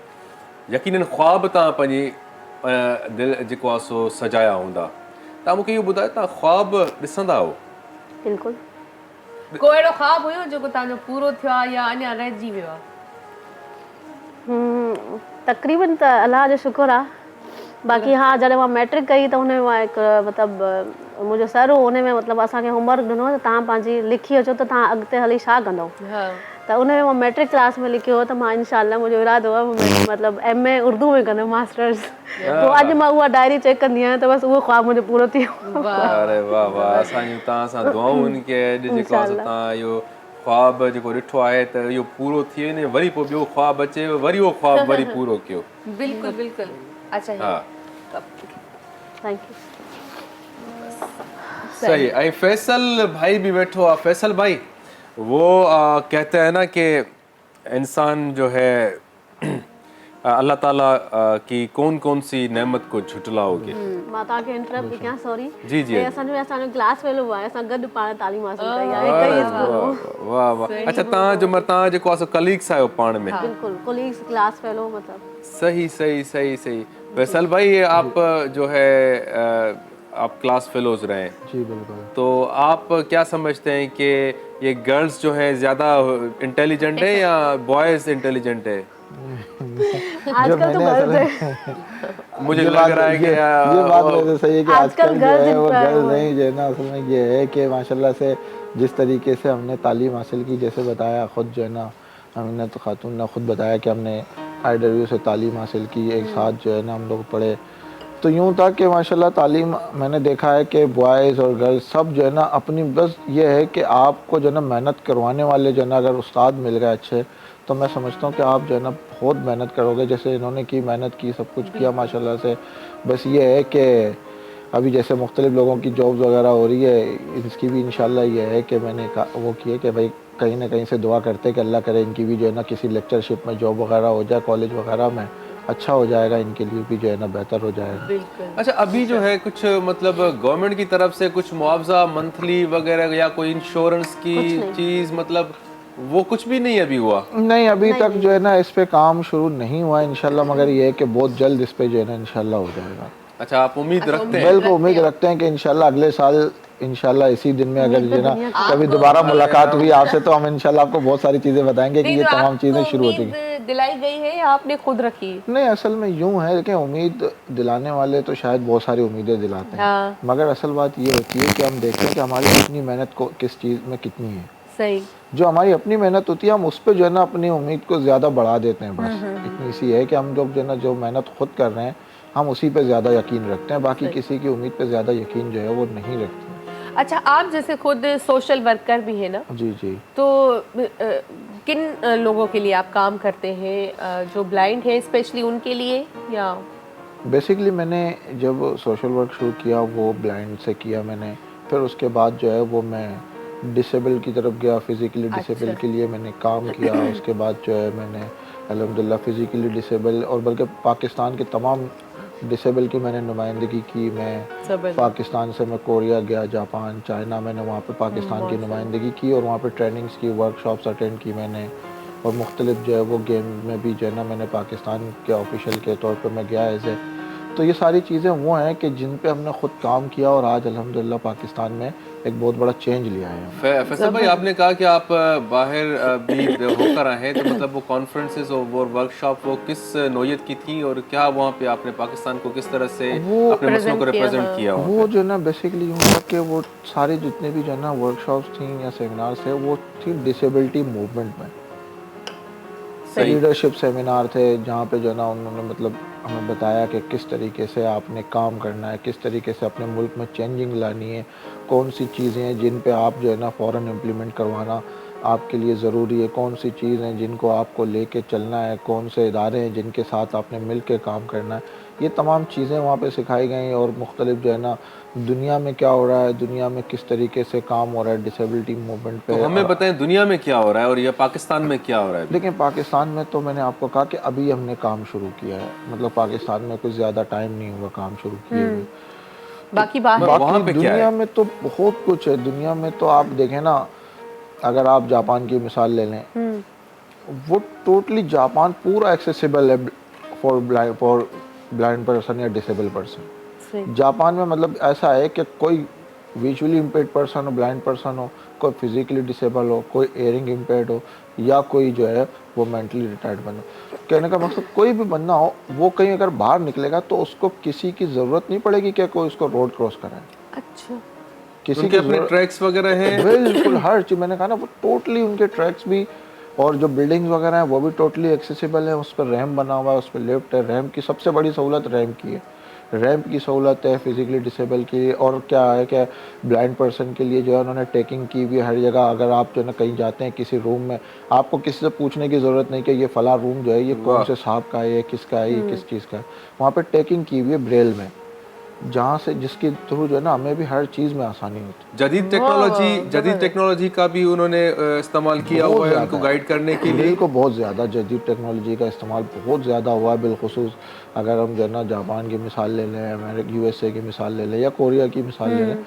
[SPEAKER 2] यकीनन ख्वाब तव्हां पंहिंजी दिलि जेको आहे सो सजाया हूंदा। तव्हां मूंखे इहो ॿुधायो तव्हां ख्वाब ॾिसंदा हो?
[SPEAKER 5] बिल्कुलु।
[SPEAKER 3] को अहिड़ो ख्वाब हुयो जेको तव्हांजो पूरो थियो आहे या अञा रहिजी वियो आहे?
[SPEAKER 5] तक़रीबन त अलाह जो शुक्र आहे। बाक़ी हा, जॾहिं मां मैट्रिक कई त हुन में मां हिकु मतिलबु मुंहिंजो सर हो, हुन में मतिलबु असांखे होमवर्क ॾिनो त तव्हां पंहिंजी लिखी अचो त तव्हां अॻिते हली छा कंदव। त उन में मां मैट्रिक क्लास में लिखियो हो त मां इंशाअल्लाह मुंहिंजो इरादो आहे मतिलबु MA उर्दू में कंदमि मास्टर्स। पोइ अॼु मां उहा डायरी चेक कंदी आहियां त बसि उहो ख्वाब मुंहिंजो पूरो थी वियो।
[SPEAKER 2] अरे वाह वाह। असांजूं तव्हां सां दुआऊं आहिनि की अॼु जेको आहे तव्हां इहो ख्वाब जेको ॾिठो आहे त इहो पूरो थी वञे, वरी पोइ ॿियो ख्वाब अचे, वरी उहो ख्वाब वरी पूरो कयो।
[SPEAKER 3] बिल्कुलु बिल्कुलु। अच्छा
[SPEAKER 2] हा
[SPEAKER 5] थैंक यू।
[SPEAKER 2] सही। ऐं फैसल भाई भी बैठो है। फैसल भाई वो कहते हैं ना कि इंसान जो है अल्लाह ताला की कौन कौन सी नेमत को झुटलाओगे।
[SPEAKER 5] मां तव्हांखे इंटरप्ट कयां, सॉरी।
[SPEAKER 2] जी जी।
[SPEAKER 5] असांजो क्लास फेलो आहे, असां गॾु पाण तालीम हासिल कई आहे।
[SPEAKER 2] वाह वाह। अच्छा तव्हां जेको आहे कलीग्स आहियो पाण में?
[SPEAKER 5] बिल्कुलु कोलीग्स, क्लास फेलो मतलब।
[SPEAKER 2] सही सही सही सही। फैसल भाई आप जो है आप क्लास फेलोज रहे।
[SPEAKER 4] जी बिल्कुल।
[SPEAKER 2] तो आप क्या समझते हैं कि ये गर्ल्स जो है ज़्यादा इंटेलिजेंट है या बॉयज़ इंटेलिजेंट है?
[SPEAKER 5] आजकल तो गर्ल्स है।
[SPEAKER 2] मुझे लग रहा है कि
[SPEAKER 4] ये बात वैसे सही है कि आजकल जो है वो गर्ल्स नहीं, जो है ना असल में ये है कि माशाल्लाह से जिस तरीके से हमने तालीम हासिल की, जैसे बताया ख़ुद जो है ना हमने तो खातून ने ख़ुद बताया कि हमने IW से तालीम हासिल की, एक साथ जो है ना हम लोग पढ़े। तो यूँ था कि माशाल्लाह तालीम मैंने देखा है कि बॉयज़ और गर्ल्स सब जो है ना अपनी, बस ये है कि आपको जो है ना मेहनत करवाने वाले जो है ना अगर उस्ताद मिल गए अच्छे, तो मैं समझता हूँ कि आप जो है ना बहुत मेहनत करोगे। जैसे इन्होंने की मेहनत की, सब कुछ किया माशाल्लाह से। बस ये है कि अभी जैसे मुख्तलिफ लोगों की जॉब्स वगैरह हो रही है, इसकी भी इंशाल्लाह ये है कि मैंने वो किए कि भाई कहीं ना कहीं से दुआ करते कि अल्लाह करे इनकी भी जो है ना किसी लेक्चरशिप में जॉब वगैरह हो जाए कॉलेज वगैरह में, अच्छा हो जाएगा, इनके लिए भी जो है ना बेहतर हो जाएगा।
[SPEAKER 3] बिल्कुल।
[SPEAKER 2] अच्छा, अभी जो है कुछ मतलब गवर्नमेंट की तरफ से कुछ मुआवजा मंथली वगैरह या कोई इंश्योरेंस की चीज, मतलब वो कुछ भी नहीं अभी हुआ?
[SPEAKER 4] नहीं, अभी तक जो है ना इस पे काम शुरू नहीं हुआ इंशाल्लाह, मगर ये है कि बहुत जल्द इस पे जो है ना इंशाल्लाह हो जाएगा।
[SPEAKER 2] अच्छा, आप उम्मीद रखते हैं?
[SPEAKER 4] बिल्कुल उम्मीद रखते हैं कि इंशाल्लाह अगले साल इंशाल्लाह इसी दिन में अगर जो है ना कभी दोबारा मुलाकात हुई आपसे तो हम इंशाल्लाह आपको बहुत सारी चीज़ें बताएंगे कि ये तमाम चीज़ें शुरू हो जाएंगी।
[SPEAKER 3] उम्मीद दिलाई गई है या आपने खुद रखी?
[SPEAKER 4] नहीं, असल में यूं है, लेकिन उम्मीद दिलाने वाले तो शायद बहुत सारी उम्मीदें दिलाते हैं,
[SPEAKER 3] हाँ।
[SPEAKER 4] मगर असल बात ये होती है कि हम देखते हैं कि हमारी अपनी मेहनत को किस चीज़ में कितनी है।
[SPEAKER 3] सही।
[SPEAKER 4] जो हमारी अपनी मेहनत होती है हम उस पर जो है ना अपनी उम्मीद को ज़्यादा बढ़ा देते हैं, बस इतनी सी है कि हम जो है ना जो मेहनत खुद कर रहे हैं हम उसी पे ज़्यादा यकीन रखते हैं, बाकी किसी की उम्मीद पे ज़्यादा यकीन जो है वो नहीं रखते।
[SPEAKER 3] अच्छा, आप जैसे खुद सोशल वर्कर भी है ना,
[SPEAKER 4] जी जी।
[SPEAKER 3] तो किन लोगों के लिए आप काम करते हैं, जो ब्लाइंड है स्पेशली उनके लिए या?
[SPEAKER 4] बेसिकली मैंने जब सोशल वर्क शुरू किया वो ब्लाइंड से किया मैंने, फिर उसके बाद जो है वो मैं डिसेबल की तरफ गया, फिज़िकली डिसेबल के लिए मैंने काम किया। उसके बाद जो है मैंने अल्हम्दुलिल्लाह फिज़िकली डिसेबल और बल्कि पाकिस्तान के तमाम डिसेबल की मैंने नुमाइंदगी की। मैं पाकिस्तान से मैं कोरिया गया, जापान, चाइना, मैंने वहाँ पे पाकिस्तान की नुमाइंदगी की और वहाँ पे ट्रेनिंग्स की, वर्कशॉप्स अटेंड की मैंने, और मुख्तलिफ जो है वो गेम में भी जो है ना मैंने पाकिस्तान के ऑफिशियल के तौर पे मैं गया ऐसे। तो ये सारी चीज़ें वो हैं कि जिन पे हमने ख़ुद काम किया और आज अल्हम्दुलिल्लाह पाकिस्तान में एक बहुत बड़ा चेंज लिया है।
[SPEAKER 2] फैसल भाई, आपने कहा कि आप बाहर भी होकर आए हैं, तो मतलब वो कॉन्फ्रेंसेस और वो वर्कशॉप वो किस नौयत की थी और क्या वहाँ पे आपने पाकिस्तान को किस तरह से अपने मसलों को रिप्रेजेंट किया?
[SPEAKER 4] वो जो ना बेसिकली यूँ था कि वो सारे जितने भी जो है ना वर्कशॉप्स थी या सेमिनार्स थे वो थी डिसेबिलिटी मूवमेंट में। लीडरशिप सेमिनार थे जहाँ पे जो है ना उन्होंने मतलब हमें बताया कि किस तरीके से आपने काम करना है, किस तरीके से अपने मुल्क में चेंजिंग लानी है, कौन सी चीज़ें हैं जिन पे आप जो है ना फ़ौरन इम्प्लीमेंट करवाना आपके लिए ज़रूरी है, कौन सी चीज़ हैं जिनको आपको लेके चलना है, कौन से इदारे हैं जिनके साथ आपने मिल के काम करना है। ये तमाम चीज़ें वहाँ पे सिखाई गई और मुख्तलिफ जो है ना दुनिया में क्या हो रहा है, दुनिया में किस तरीके से काम हो रहा है डिसेबिलिटी मूवमेंट पे।
[SPEAKER 2] तो हमें बताएं दुनिया में क्या हो रहा है और ये पाकिस्तान में क्या हो रहा है?
[SPEAKER 4] देखिए, पाकिस्तान में तो मैंने आपको कहा कि अभी हमने काम शुरू किया है, मतलब पाकिस्तान में कुछ ज़्यादा टाइम नहीं हुआ काम शुरू किए हुए।
[SPEAKER 3] बाकी बात
[SPEAKER 2] वहाँ पे क्या
[SPEAKER 4] दुनिया
[SPEAKER 2] है?
[SPEAKER 4] में तो बहुत कुछ है। दुनिया में तो आप देखें ना, अगर आप जापान की मिसाल ले लें, वो टोटली जापान पूरा एक्सेसिबल है फॉर ब्लाइंड पर्सन या डिसेबल पर्सन। जापान में मतलब ऐसा है कि कोई विजुअली इम्पेयर्ड पर्सन हो, ब्लाइंड पर्सन हो, कोई फिजिकली डिसेबल हो, कोई एयरिंग इम्पेयर्ड हो, या कोई जो है वो मेंटली रिटायर्ड बंदा हो। कहने का मकसद कोई भी बंदा हो वो कहीं अगर बाहर निकलेगा तो उसको किसी की ज़रूरत नहीं पड़ेगी कि कोई उसको रोड क्रॉस कराए।
[SPEAKER 3] अच्छा,
[SPEAKER 2] किसी के अपने ट्रैक्स वगैरह हैं?
[SPEAKER 4] बिल्कुल हर चीज़, मैंने कहा ना वो टोटली उनके ट्रैक्स भी और जो बिल्डिंग्स वगैरह हैं वो भी टोटली एक्सेसिबल है। उस पर रैम्प बना हुआ है, उस पर लिफ्ट है। रैम्प की सबसे बड़ी सहूलत रैम्प की है, रैम्प की सहूलत है फिजिकली डिसेबल की। और क्या है कि ब्लाइंड पर्सन के लिए जो है उन्होंने टेकिंग की भी हर जगह। अगर आप जो है ना कहीं जाते हैं किसी रूम में, आपको किसी से पूछने की ज़रूरत नहीं कि ये फला रूम जो है ये कौन से साहब का है, ये किसका है, ये किस चीज़ का है। वहाँ पे टेकिंग की हुई है ब्रेल में, जहाँ से जिसके थ्रू जो है ना हमें भी हर चीज़ में आसानी होती है।
[SPEAKER 2] जदीद टेक्नोलॉजी का भी उन्होंने इस्तेमाल किया हुआ है उनको गाइड करने के लिए।
[SPEAKER 4] बिल्कुल बहुत ज़्यादा जदीद टेक्नोलॉजी का इस्तेमाल बहुत ज़्यादा हुआ है। बिलखुसूस अगर हम जो है ना जापान की मिसाल ले लें, अमेरिका USA की मिसाल ले लें, या कोरिया की मिसाल ले लें,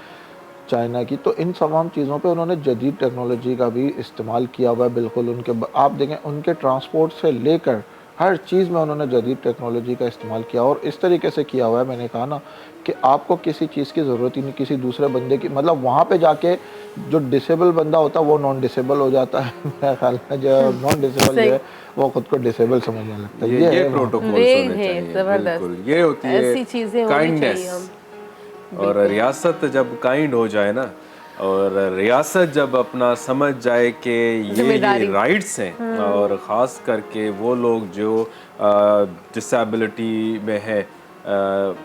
[SPEAKER 4] चाइना की, तो इन तमाम चीज़ों पे उन्होंने जदीद टेक्नोलॉजी का भी इस्तेमाल किया हुआ है। बिल्कुल उनके आप देखें उनके ट्रांसपोर्ट से लेकर हर चीज़ में उन्होंने जदीद टेक्नोलॉजी का इस्तेमाल किया और इस तरीके से किया हुआ है। मैंने कहा ना कि आपको किसी चीज़ की ज़रूरत ही नहीं किसी दूसरे बंदे की। मतलब वहाँ पे जाके जो डिसेबल बंदा होता है वो नॉन डिसेबल हो जाता है। मेरा ख्याल है जो नॉन डिसेबल जो है वो खुद को डिसेबल समझने लगता है।
[SPEAKER 2] ये प्रोटोकॉल होने चाहिए। बिल्कुल, ये होती है काइंडनेस। और रियासत जब काइंड हो जाए ना, और रियासत जब अपना समझ जाए कि ये राइट्स हैं, और ख़ास करके वो लोग जो डिसेबिलिटी में है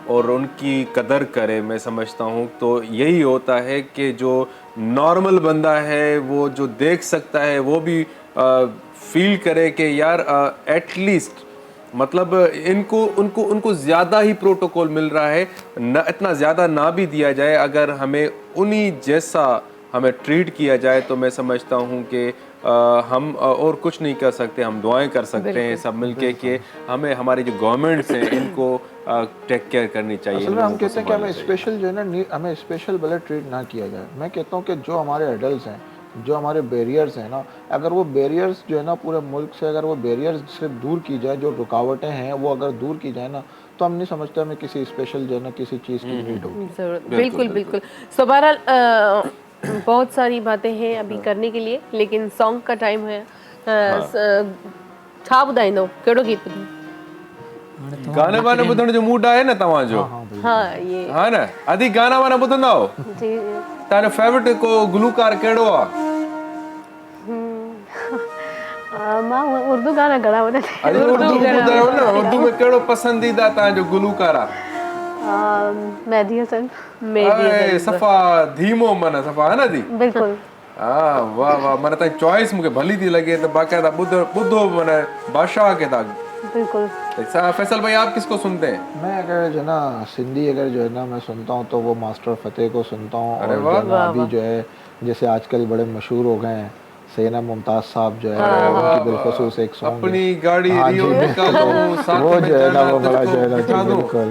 [SPEAKER 2] और उनकी कदर करे, मैं समझता हूँ तो यही होता है कि जो नॉर्मल बंदा है वो जो देख सकता है वो भी फील करे कि यार एटलीस्ट मतलब उनको ज़्यादा ही प्रोटोकॉल मिल रहा है, न इतना ज़्यादा ना भी दिया जाए। अगर हमें उन्हीं जैसा हमें ट्रीट किया जाए तो मैं समझता हूँ कि हम और कुछ नहीं कर सकते, हम दुआएं कर सकते हैं सब मिलके कि हमें हमारी जो गवर्नमेंट्स हैं इनको टेक केयर करनी चाहिए।
[SPEAKER 4] असल में हम कहते हैं कि हमें स्पेशल जो है ना, हमें स्पेशल भले ट्रीट ना किया जाए। मैं कहता हूँ कि जो हमारे एडल्ट हैं, जो हमारे बैरियर्स हैं ना, अगर वो बैरियर्स जो है ना पूरे मुल्क से अगर वो बैरियर्स से दूर की जाए, जो रुकावटें हैं वो अगर दूर की जाए ना, तो हम नहीं समझते हमें किसी स्पेशल जो है ना किसी चीज़ की नीड होगी।
[SPEAKER 3] बिल्कुल बिल्कुल। सो बहरहाल बहुत सारी बातें हैं अभी करने के लिए, लेकिन सॉन्ग का टाइम है। छा ॿुधाईंदो कहिड़ो गीत ॿुधाईंदो?
[SPEAKER 2] गाने वाने ॿुधण जो मूड आहे न तव्हांजो?
[SPEAKER 3] हाँ ये
[SPEAKER 2] हा न अधी गाना वाना ॿुधंदा हो?
[SPEAKER 5] जी
[SPEAKER 2] तव्हांजो फेवरेट को गुलूकार कहिड़ो आहे?
[SPEAKER 5] मां उर्दू गाना घणा ॿुधंदी
[SPEAKER 2] अरे उर्दू ॿुधायो न, उर्दू में कहिड़ो पसंदीदा तव्हांजो गुलूकार आहे?
[SPEAKER 5] मेहदी हसन।
[SPEAKER 2] अरे सफ़ा धीमो मन सफ़ा है ना दी?
[SPEAKER 5] बिल्कुल।
[SPEAKER 2] हाँ वाह वाह, मन ताई चॉइस मुझे भली थी लगे तो बाकायदा बुद्धो मन बादशाह के था।
[SPEAKER 5] बिल्कुल।
[SPEAKER 2] फैसल भाई आप किसको सुनते हैं?
[SPEAKER 4] मैं अगर जो है ना सिंधी अगर जो है ना मैं सुनता हूँ तो वो मास्टर फतेह को सुनता हूँ। और जो है ना अभी जो है जैसे आजकल बड़े मशहूर हो गए हैं सेना मुमताज साहब जो है उनकी बिलखुसूस एक सॉन्ग
[SPEAKER 2] अपनी गाड़ी रियो निकालूं साथ
[SPEAKER 4] वो
[SPEAKER 2] में
[SPEAKER 4] जो है ना वो
[SPEAKER 2] जाना
[SPEAKER 4] बड़ा जो है ना
[SPEAKER 2] बिठा दूं।
[SPEAKER 4] बिल्कुल।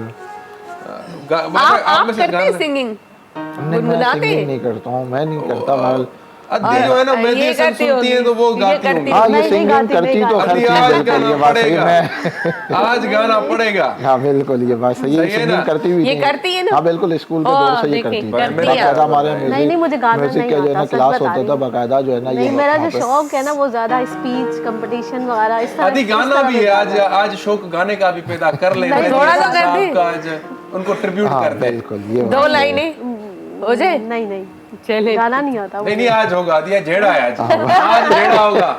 [SPEAKER 3] आप करते हैं सिंगिंग?
[SPEAKER 4] नहीं मैं सिंगिंग नहीं करता हूँ, मैं नहीं करता। मैं
[SPEAKER 2] अद्दी जो है ना मेहदी हसन सुनती है तो वो गाती होंगी।
[SPEAKER 4] हाँ ये सिंगिंग करती तो खैर
[SPEAKER 2] अद्दी
[SPEAKER 4] ठीक
[SPEAKER 2] आज
[SPEAKER 4] है,
[SPEAKER 2] गाना
[SPEAKER 4] ये बात सही
[SPEAKER 2] पड़ेगा,
[SPEAKER 4] में
[SPEAKER 2] आज गाना पड़ेगा।
[SPEAKER 4] हाँ बिल्कुल ये बात सही है,
[SPEAKER 2] सही है
[SPEAKER 4] सिंगिंग
[SPEAKER 2] ना?
[SPEAKER 4] करती हुई
[SPEAKER 3] ये
[SPEAKER 4] नहीं।
[SPEAKER 3] करती है ना?
[SPEAKER 4] हाँ बिल्कुल स्कूल के दौर से ये करती है।
[SPEAKER 3] करती
[SPEAKER 4] मेरा
[SPEAKER 3] है।
[SPEAKER 4] बाकायदा हमारे
[SPEAKER 5] नहीं मुझे गाना
[SPEAKER 4] म्यूजिक
[SPEAKER 5] नहीं
[SPEAKER 4] के जो है ना
[SPEAKER 5] आता,
[SPEAKER 4] क्लास
[SPEAKER 5] सच बता
[SPEAKER 4] होता
[SPEAKER 5] रही
[SPEAKER 4] था
[SPEAKER 5] हूँ।
[SPEAKER 4] बाकायदा जो है ना
[SPEAKER 5] नहीं
[SPEAKER 4] ये
[SPEAKER 5] मेरा जो
[SPEAKER 4] वहाँ पे-
[SPEAKER 5] शौक है ना वो ज्यादा स्पीच कंपटीशन वगैरह इस तरह
[SPEAKER 2] अद्दी गाना भी है, आज शौक गाने का भी पैदा कर ले।
[SPEAKER 3] नहीं, थोड़ा सा कर दे।
[SPEAKER 2] आज उनको ट्रिब्यूट
[SPEAKER 4] हाँ
[SPEAKER 2] कर दे।
[SPEAKER 4] बिल्कुल ये
[SPEAKER 3] दो लाइनें हो जाए?
[SPEAKER 5] नहीं
[SPEAKER 3] चले
[SPEAKER 5] गाना नहीं आता
[SPEAKER 2] नहीं
[SPEAKER 5] मुझे।
[SPEAKER 2] नहीं आज होगा, दिया जेड़ा है आज जेड़ा होगा।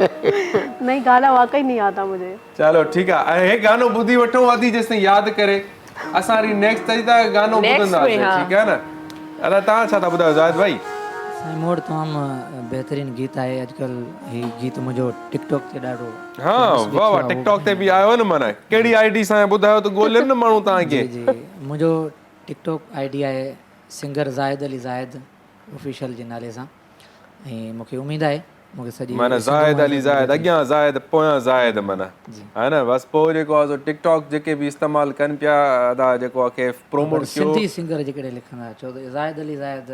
[SPEAKER 5] नहीं गाना वाकई नहीं आता मुझे।
[SPEAKER 2] चलो ठीक है, हे गानो ॿुधी वठो आदि जेसिताईं यादि करे असां वरी नेक्स्ट ताईं गानो
[SPEAKER 3] Next
[SPEAKER 2] ॿुधंदासीं,
[SPEAKER 3] में, हाँ।
[SPEAKER 2] ठीक है न? अला तव्हां छा था ॿुधायो ज़ाहिद भाई?
[SPEAKER 6] साईं मोड़ तमामु बहितरीनु गीत आहे अॼुकल्ह। हीउ गीत मुंहिंजो टिकटॉक ते ॾाढो
[SPEAKER 2] हाँ वाह वाह, टिकटॉक ते बि आयो न माना कहिड़ी आईडी सां ॿुधायो त ॻोल्हनि न माण्हू तव्हांखे।
[SPEAKER 6] जी मुंहिंजो टिकटॉक आईडी आहे सिंगर ज़ाहिद अली ज़ाहिद ऑफिशियल जे नाले सां। ऐं मूंखे उमेदु आहे मूंखे सॼी
[SPEAKER 2] माना ज़ाहिद अली ज़ाहिद, अॻियां ज़ाहिद पोयां ज़ाहिद माना है न? बस पोइ जेको आहे टिकटॉक जेके बि इस्तेमालु कनि पिया अदा जेको आहे खे प्रोमोट कयो।
[SPEAKER 6] सिंधी सिंगर जेकॾहिं लिखंदा छो त ज़ाहिद अली ज़ाहिद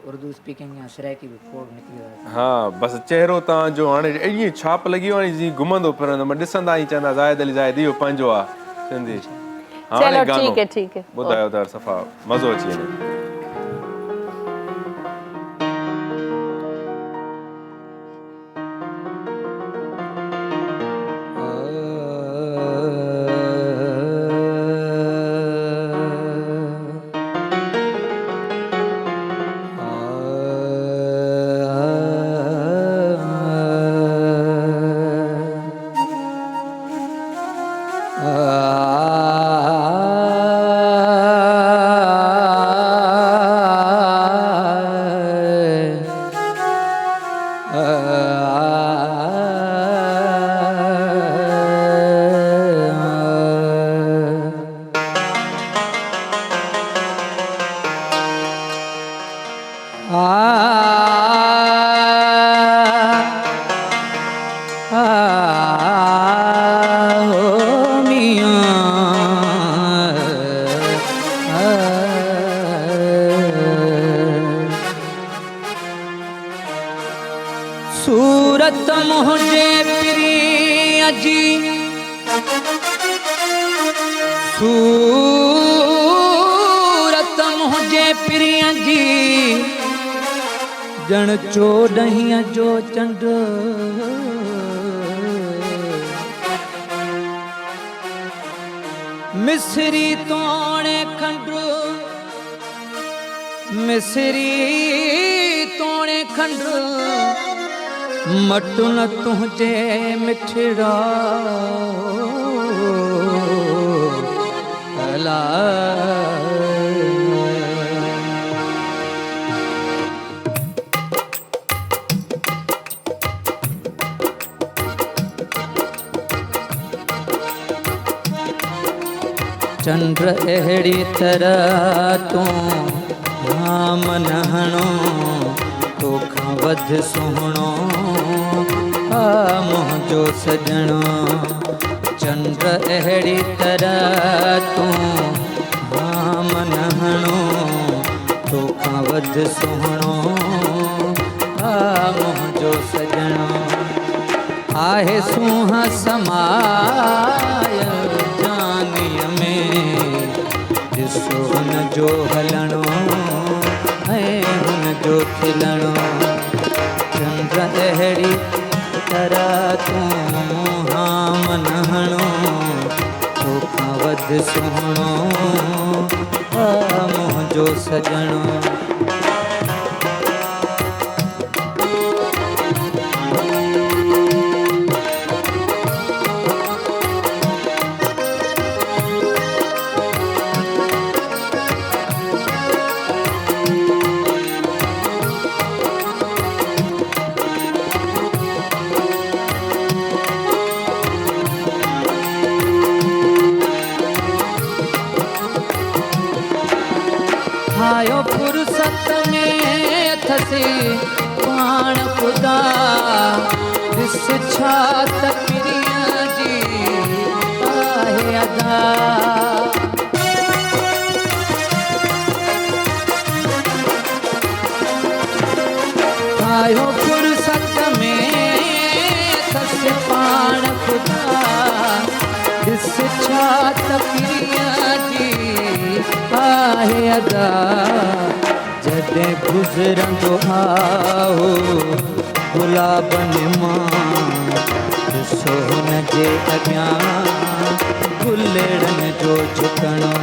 [SPEAKER 6] उर्दू स्पीकिंग या शराइकी बि कोड निकिरी वियो।
[SPEAKER 2] हाँ बस चेहरो तव्हांजो हाणे ईअं छाप लॻी वञे जीअं घुमंदो फिरंदो, मां ॾिसंदा ई चवंदा ज़ाहिद अली ज़ाहिद इहो पंहिंजो आहे सिंधी।
[SPEAKER 3] चलो ठीक है
[SPEAKER 2] ॿुधायो त सफ़ा मज़ो अची वञे।
[SPEAKER 7] सूरत मुझे प्रिय जी सूरत मुझे प्रिय जी जण चोॾहीं जो चंड मिसरी तोणे खंड मिसरी तोणे खंड मटु न तुझे मिठड़ा अला चंद्र अहिड़ी तरह तूं नाम नहणो तोखां वध सुहिणो मुंहिंजो सजणो चंड अहिड़ी तरह तूं हाँ मन हणो तोखां वध सुहिणो मुंहिंजो सजणो आहे सूंहं समायल जानीअ में ॾिसो हुन जो हलणो ऐं हुन जो खिलणो चंड अहिड़ी तरह तूं हाँ मन हणो तोखां वध सुहिणो मुंहिंजो सजणो आयो फुर्सत में थसी पाण खुदा ॾिस छा तकरीअ जी आहे अदा आयो फुर्सत में थसी पाण खुदा ॾिस छा तकरीअ जी आहे अदा जॾहिं गुज़रंदो आहो गुलाबनि मां ॾिसो हुन जे अॻियां गुलड़नि जो झुकणो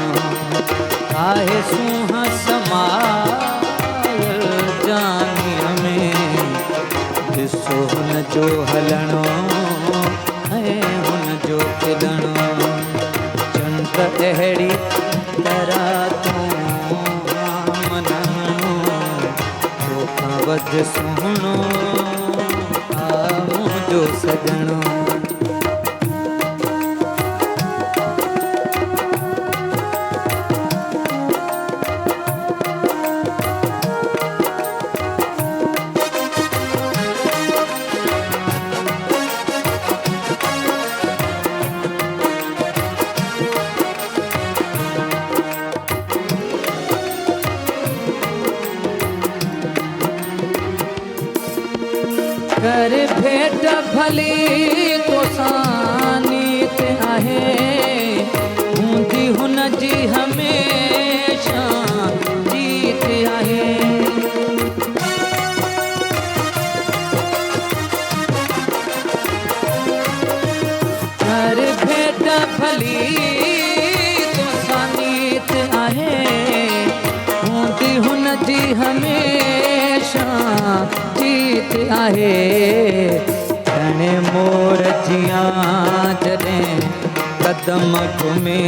[SPEAKER 7] आहे सूंहं समायल जानीअ में ॾिसो हुन जो हलणो ऐं हुन जो खिलणो चंड अहिड़ी तरह तूं मन हणो तोखां वध सुहिणो मुंहिंजो सजणो कर भेट भली तोसां नीत आहे हूंदी हुन जी हमेशा जीत आहे कर भेट भली तोसां नीत आहे हूंदी हुन जी हमेशा जीत आहे घणे मोर जियां जॾहिं कदम घुमे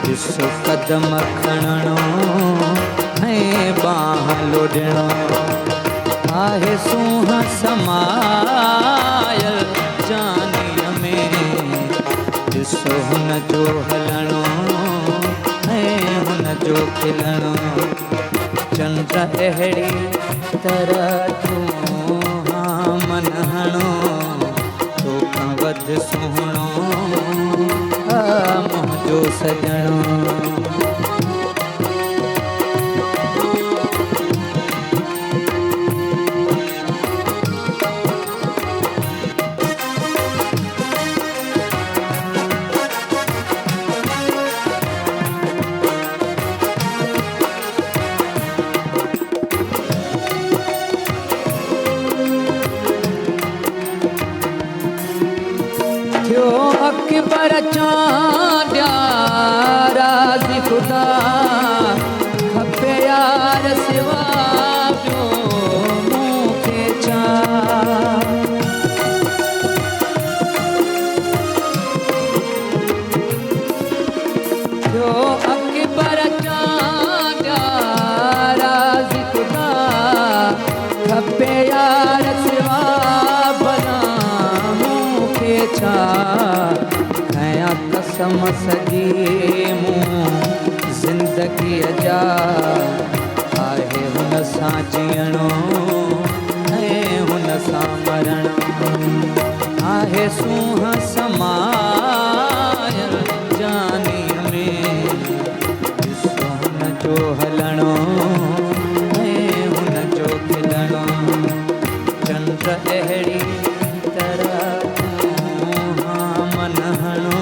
[SPEAKER 7] ॾिसो कदम खणणो ऐं बांह लोॾणो आहे सूंहं समायल जानीअ में ॾिसो हुन जो हलणो ऐं हुन जो खिलणो चंड अहिड़ी तरह तूं हाँ मन हणो तोखां वध सुहिणो मुंहिंजो सजणो थियो अकबर चांडिया राज़ी खुदा खपे यार सिवा ॿियो मूंखे छा थियो अकबर चांडिया राज़ी खुदा खपे यार सिवा भला मूंखे छा खयां कसम सॼी मूं ज़िंदगीअ जा आहे हुन सां जीअणो ऐं हुन सां मरणो सूहा समायल जानी में ॾिसो हुन जो हलणो ऐं हुन जो खिलणो चंड अहिड़ी तरह मन हणो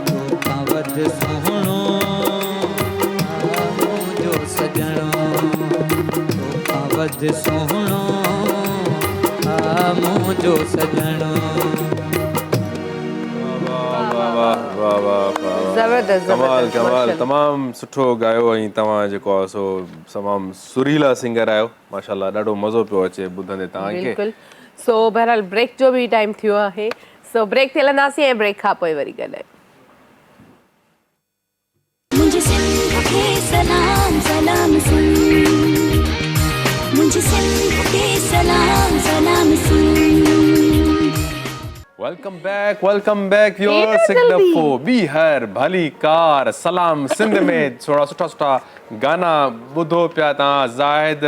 [SPEAKER 7] तोखां वध सुहिणो मुंहिंजो सजणो तोखां वध सुहिणो मुंहिंजो सजणो
[SPEAKER 3] ज़बरदस्त
[SPEAKER 2] कमाल
[SPEAKER 3] ज़बरदस्त
[SPEAKER 2] कमाल
[SPEAKER 3] माशाल्लाह।
[SPEAKER 2] तमामु सुठो ॻायो ऐं तव्हां जेको आहे सो तमामु सुरीला सिंगर आहियो माशाल्लाह ॾाढो मज़ो पियो अचे ॿुधंदे तव्हांखे
[SPEAKER 3] बिल्कुलु सो बहरहाल ब्रेक जो बि टाइम थियो आहे सो ब्रेक ते हलंदासीं ऐं ब्रेक खां पोइ वरी ॻाल्हायूं
[SPEAKER 1] मुझे सिंध के सलाम सलाम सुन मुझे सिंध के सलाम सलाम सुन
[SPEAKER 2] वेलकम बैक व्यूअर्स हिकु दफ़ो ॿी हर भली कार सलाम सिंध में थोरा सुठा सुठा गाना ॿुधो पिया तव्हां ज़ाहिद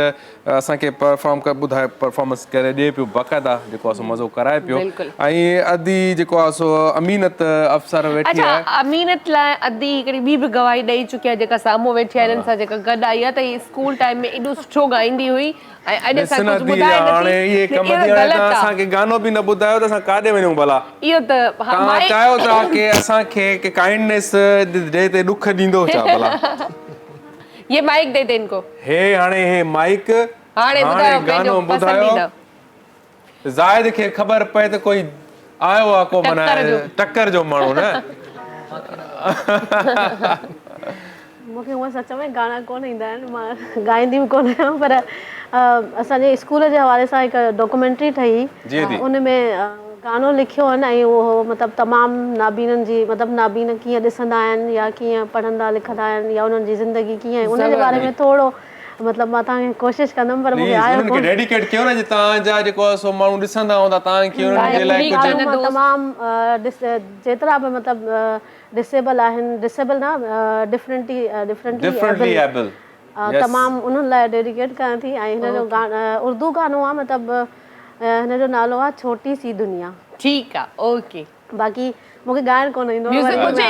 [SPEAKER 2] असांखे परफॉर्मेंस करे ॾिए पियो बाक़ाइदा जेको आहे सो मज़ो कराए पियो
[SPEAKER 3] बिल्कुलु।
[SPEAKER 2] ऐं अदी जेको आहे सो अमीनत अफ़सर वेठी
[SPEAKER 3] अच्छा
[SPEAKER 2] आहे
[SPEAKER 3] अमीनत लाइ अदी हिकिड़ी ॿी बि गवाही ॾेई चुकी आहे जेका साम्हूं वेठी आहे हिननि सां जेका गॾु आई आहे त हीअ स्कूल टाइम में एॾो सुठो ॻाईंदी हुई ऐं अॼु असां कुझु ॿुधाए
[SPEAKER 2] हाणे इहे
[SPEAKER 3] नथी
[SPEAKER 2] कम
[SPEAKER 3] इहो
[SPEAKER 2] थी
[SPEAKER 3] ग़लति
[SPEAKER 2] हाणे
[SPEAKER 3] आहे
[SPEAKER 2] असांखे गानो बि न ॿुधायो त असां काॾे वञूं भला
[SPEAKER 3] इहो त
[SPEAKER 2] तव्हां चाहियो था की असांखे काइंडनेस डे ते ॾुख ॾींदो छा भला
[SPEAKER 3] ये माइक दे दे इनको
[SPEAKER 2] हे हाणे हे माइक
[SPEAKER 3] हाणे ॿुधायो
[SPEAKER 2] गानो
[SPEAKER 3] पंहिंजो
[SPEAKER 2] ॿुधायो
[SPEAKER 3] पसंदीदा
[SPEAKER 2] ज़ाहिद खे ख़बर पए त कोई आयो आहे को माना
[SPEAKER 3] टक्कर जो।
[SPEAKER 2] टक्कर जो माण्हू न
[SPEAKER 5] मूंखे हूअं सच में गाना कोन ईंदा आहिनि मां ॻाईंदी बि कोन आहियां पर असांजे स्कूल जे हवाले सां हिकु डॉक्यूमेंट्री ठही
[SPEAKER 2] जी, जी।
[SPEAKER 5] उन में गानो लिखियो आहिनि ऐं उहो मतिलबु तमामु नाबीननि जी मतिलबु नाबीन कीअं ॾिसंदा आहिनि या कीअं पढ़ंदा लिखंदा आहिनि या उन्हनि जी ज़िंदगी कीअं आहे उन जे बारे में थोरो मतिलबु मां तव्हांखे कोशिशि कंदमि पर मूंखे आयो
[SPEAKER 2] उन्हनि खे डेडिकेट कयो न जे तव्हांजा जेको आहे सो माण्हू ॾिसंदा हूंदा तव्हांखे उन्हनि जे लाइ कुझु
[SPEAKER 5] तमामु जेतिरा बि मतिलबु डिसेबल आहिनि डिसेबल न
[SPEAKER 2] डिफरेंटली एबल
[SPEAKER 5] तमामु उन्हनि लाइ डेडिकेट कयां थी ऐं हिन जो उर्दू गानो आहे मतिलबु हिन जो नालो आहे छोटी सी दुनिया
[SPEAKER 3] ठीकु आहे ओके
[SPEAKER 5] बाक़ी मूंखे ॻाइणु कोन ईंदो
[SPEAKER 3] Music
[SPEAKER 5] वरी
[SPEAKER 3] हुजे?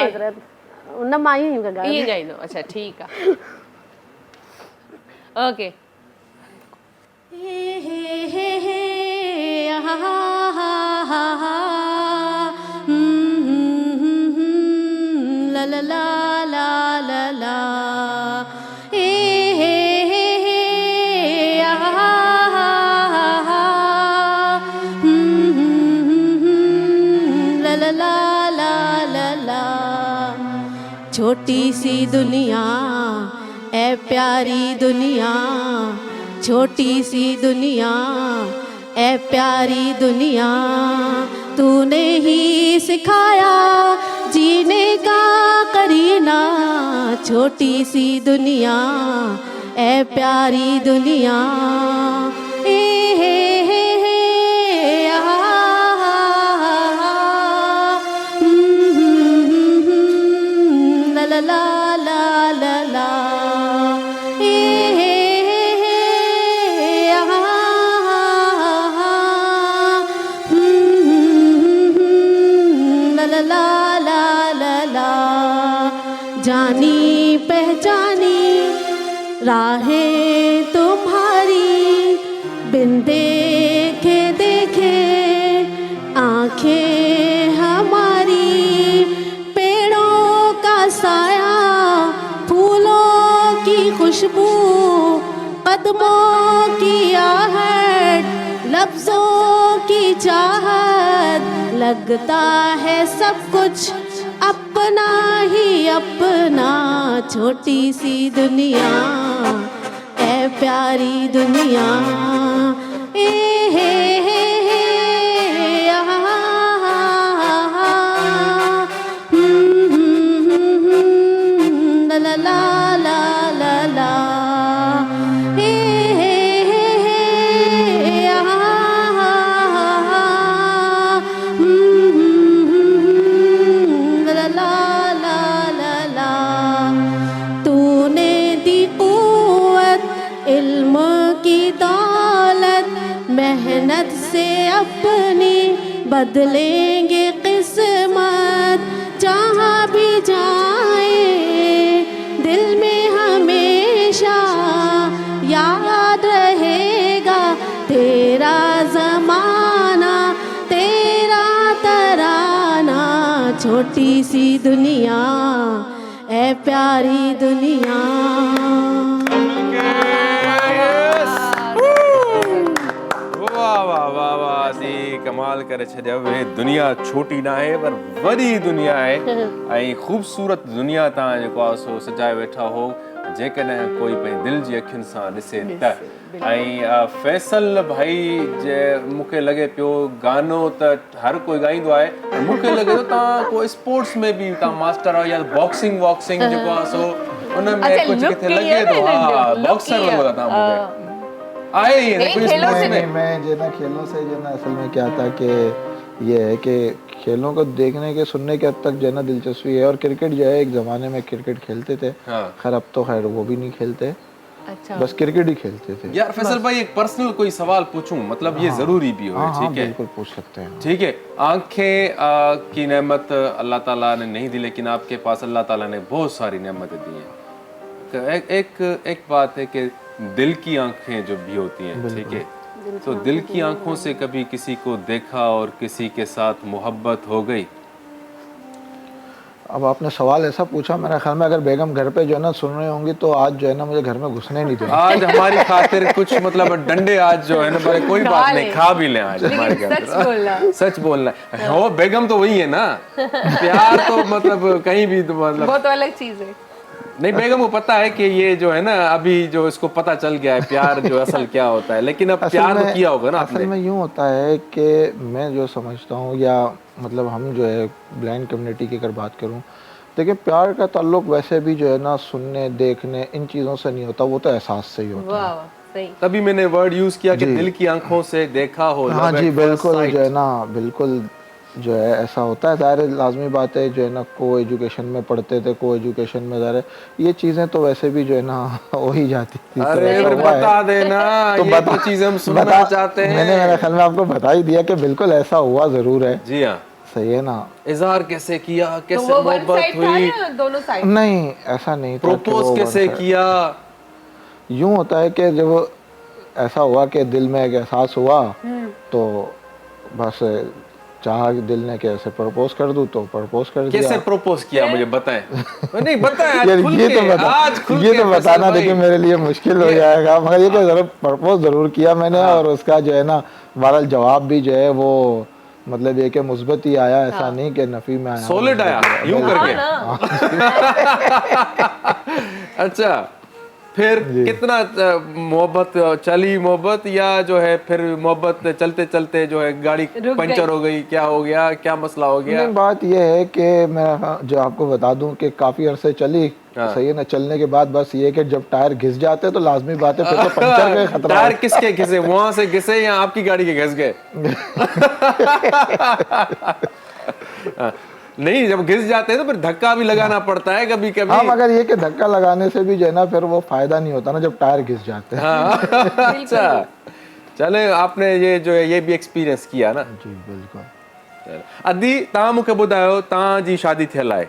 [SPEAKER 5] उन मां ई मूंखे
[SPEAKER 3] ईअं
[SPEAKER 5] ॻाइणु
[SPEAKER 3] ॻाईंदो अच्छा ठीकु आहे ओके
[SPEAKER 5] ला ला ला ला ला ला ला ला ला ला ला ला छोटी सी दुनिया ए प्यारी दुनिया छोटी सी दुनिया ए प्यारी दुनिया तूने ही सिखाया जीने का करीना छोटी सी दुनिया ए प्यारी दुनिया ए ला ला ला ला ला ला जानी पहचानी राहें तुम्हारी बिन देखे देखे आंखें हमारी पेड़ों का साया फूलों की खुशबू कदमों की आहट लफ्जों की चाहत लगता है सब कुछ अपना ही अपना छोटी सी दुनिया ए प्यारी दुनिया ए हे ला ला ला ला ला तूने दी कुव्वत इल्म की दौलत मेहनत से अपनी बदलेंगे किस्मत जहाँ भी जाए, दिल में हमेशा याद रहेगा तेरा ज़माना, तेरा तराना। छोटी सी दुनिया ऐ प्यारी दुनिया।
[SPEAKER 2] वाह वाह वाह वाह सी कमाल करे छॾियव। हे दुनिया छोटी ना आहे पर वॾी दुनिया आहे ऐं ख़ूबसूरत दुनिया तव्हां जेको आहे सो सजाए वेठा हो जेकॾहिं कोई पंहिंजे दिलि जी अखियुनि सां ॾिसे त। ऐं फैसल भाई जे मूंखे लॻे पियो गानो त हर कोई ॻाईंदो आहे, मूंखे लॻे थो तव्हां को स्पोर्ट्स में बि तव्हां मास्टर आहियो या बॉक्सिंग वॉक्सिंग जेको आहे सो उन में कुझु किथे लॻे थो। हा बॉक्सर वॻो था तव्हां मूंखे आए ही नहीं कुछ
[SPEAKER 4] नहीं, मैं जो ना खेलों से जो ना असल में क्या था कि ये है कि खेलों को देखने के सुनने के हद तक जो है ना दिलचस्पी है। और क्रिकेट जो है एक ज़माने में क्रिकेट खेलते थे, खैर अब तो खैर वो भी नहीं खेलते। अच्छा। बस क्रिकेट ही खेलते थे।
[SPEAKER 2] यार फैसल भाई एक पर्सनल कोई सवाल पूछूं, मतलब ये जरूरी भी हो, ठीक है?
[SPEAKER 4] बिल्कुल पूछ सकते हैं।
[SPEAKER 2] ठीक है, आंखें की नेमत अल्लाह ताला ने नहीं दी, लेकिन आपके पास अल्लाह ताला ने बहुत सारी नेमतें दी हैं। एक बात है कि दिल की आंखें जो भी होती हैं, ठीक है, तो दिल की आंखों से कभी किसी को देखा और किसी के साथ मोहब्बत हो गई?
[SPEAKER 4] अब आपने सवाल ऐसा पूछा, मेरे ख्याल में अगर बेगम घर पे जो है ना सुन रही होंगी तो आज जो है ना मुझे घर में घुसने नहीं देंगे।
[SPEAKER 2] आज हमारी खातिर कुछ मतलब डंडे आज जो है ना, बड़े कोई बात नहीं, खा भी लें आज हमारे घर। सच बोलना है। हो बेगम तो वही है ना, प्यार तो मतलब कहीं भी तो मतलब
[SPEAKER 3] वो तो अलग चीज है।
[SPEAKER 2] नहीं, बेगम को पता है कि ये जो है ना अभी जो इसको पता चल गया है प्यार जो असल क्या होता है, लेकिन अब प्यार तो किया होगा ना आपने।
[SPEAKER 4] असल में यूँ होता है कि मैं जो समझता हूँ या मतलब हम जो है ब्लाइंड कम्युनिटी की अगर बात करूँ, देखिए प्यार का ताल्लुक वैसे भी जो है ना सुनने देखने इन चीज़ों से नहीं होता, वो तो एहसास से ही होता है।
[SPEAKER 3] सही।
[SPEAKER 2] तभी मैंने वर्ड यूज किया कि दिल की आंखों से देखा हो।
[SPEAKER 4] हाँ जी बिल्कुल, जो है ना बिल्कुल जो है ऐसा होता है। ज़ाहिर लाजमी बात है जो है ना को एजुकेशन में पढ़ते थे, को एजुकेशन में ज़ाहिर ये चीज़ें तो वैसे भी जो है ना हो ही जाती थी।
[SPEAKER 2] अरे तो बता देना, तो ये तो चीज़ हम सुनना चाहते हैं।
[SPEAKER 4] मैंने मेरे ख्याल में आपको बता ही दिया कि बिल्कुल ऐसा हुआ ज़रूर है।
[SPEAKER 2] जी हाँ,
[SPEAKER 4] सही है ना।
[SPEAKER 2] इजहार कैसे किया, कैसे
[SPEAKER 3] तो
[SPEAKER 2] मोहब्बत हुई?
[SPEAKER 3] दोनों साइड?
[SPEAKER 4] नहीं ऐसा नहीं था।
[SPEAKER 2] प्रपोज कैसे किया?
[SPEAKER 4] यूँ होता है कि जब ऐसा हुआ कि दिल में एक एहसास हुआ तो बस चाहा कि दिल ने कैसे प्रपोज कर दूं तो प्रपोज कर दिया।
[SPEAKER 2] कैसे प्रपोज किया मुझे बताएं। नहीं बताएं आज
[SPEAKER 4] यार
[SPEAKER 2] खुल
[SPEAKER 4] ये
[SPEAKER 2] के,
[SPEAKER 4] तो बता,
[SPEAKER 2] आज खुल
[SPEAKER 4] ये
[SPEAKER 2] के
[SPEAKER 4] तो बताना
[SPEAKER 2] भाई।
[SPEAKER 4] देखिए मेरे लिए मुश्किल हो जाएगा, मगर ये कि प्रपोज जरूर किया मैंने। और उसका जो है ना बहरहाल जवाब भी जो है वो मतलब ये कि मुस्बत ही आया, ऐसा नहीं कि नफी में आया,
[SPEAKER 2] सॉलिड आया यूं करके। अच्छा, फिर कितना मोहब्बत चली मोहब्बत, या जो है फिर मोहब्बत चलते चलते जो है गाड़ी पंचर हो गई, क्या हो गया, क्या मसला हो गया?
[SPEAKER 4] बात यह है कि मैं जो आपको बता दूं कि काफी अरसे चली, सही है ना। चलने के बाद बस ये कि जब टायर घिस जाते हैं तो लाजमी बात है फिर तो पंचर का खतरा।
[SPEAKER 2] टायर किसके घिसे, वहां से घिसे या आपकी गाड़ी के घिस गए? नहीं, जब घिस जाते हैं तो फिर धक्का भी लगाना पड़ता है कभी कभी।
[SPEAKER 4] हाँ, मगर ये कि धक्का लगाने से भी जो है ना फिर वो फायदा नहीं होता ना जब टायर घिस जाते हैं।
[SPEAKER 2] हाँ। अच्छा, चले आपने ये जो है ये भी एक्सपीरियंस किया ना?
[SPEAKER 4] जी बिल्कुल।
[SPEAKER 2] अदी तव्हां मूंखे ॿुधायो, तव्हां जी शादी थियल आहे,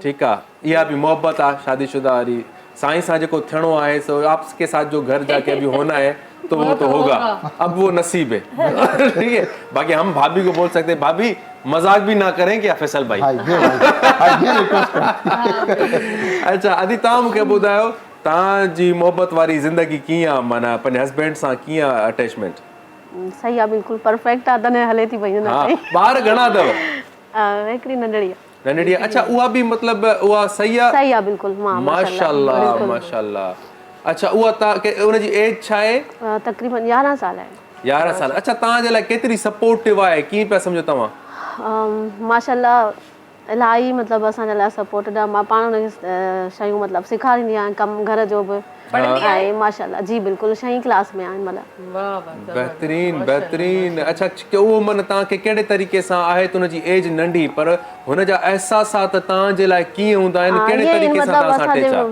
[SPEAKER 2] ठीकु आहे, इहा भी मोहब्बत आहे शादीशुदा वारी, साईं सां जेको थियणो आहे सो आपके साथ जो घर जाके अभी होना है तो वो तो होगा, अब वो नसीब है। ठीक है, बाकी हम भाभी को बोल सकते हैं भाभी मजाक भी ना करें क्या फैसल भाई? अच्छा अदी तव्हां मूंखे ॿुधायो तव्हांजी मोहब्बत वारी ज़िंदगी कीअं आहे, माना पंहिंजे हस्बैंड सां कीअं अटैचमेंट?
[SPEAKER 5] सही आहे, बिल्कुल परफेक्ट आहे, तने हले थी पई।
[SPEAKER 2] हाँ, ॿार घणा अथव?
[SPEAKER 5] हिकिड़ी नंढड़ी आहे।
[SPEAKER 2] नंढड़ी? अच्छा, उहा भी मतलब उहा सही आहे?
[SPEAKER 5] सही आहे बिल्कुल,
[SPEAKER 2] माशाल्लाह माशाल्लाह। अच्छा, उहा तव्हां उनजी एज छा आहे?
[SPEAKER 5] तकरीबन 11 साल आहे।
[SPEAKER 2] 11 साल। अच्छा, तव्हांजे लाइ केतिरी सपोर्टिव आहे, कीअं पिया सम्झो तव्हां?
[SPEAKER 5] माशाल्लाह इलाही मतलब असांजे लाइ सपोर्टेड आहे। मां पाण उनखे शयूं मतलब सेखारींदी आहियां, कमु घर जो बि। ऐं माशाल्लाह जी बिल्कुल 6वीं क्लास में आहिनि मतलब।
[SPEAKER 2] बेहतरीन बेहतरीन। अच्छा, उहो मन तव्हांखे कहिड़े तरीक़े सां आहे त हुनजी एज नंढी पर हुनजा एहसासात तव्हांजे लाइ कीअं हूंदा आहिनि, कहिड़े तरीक़े सां तव्हां सां अटैच आहे?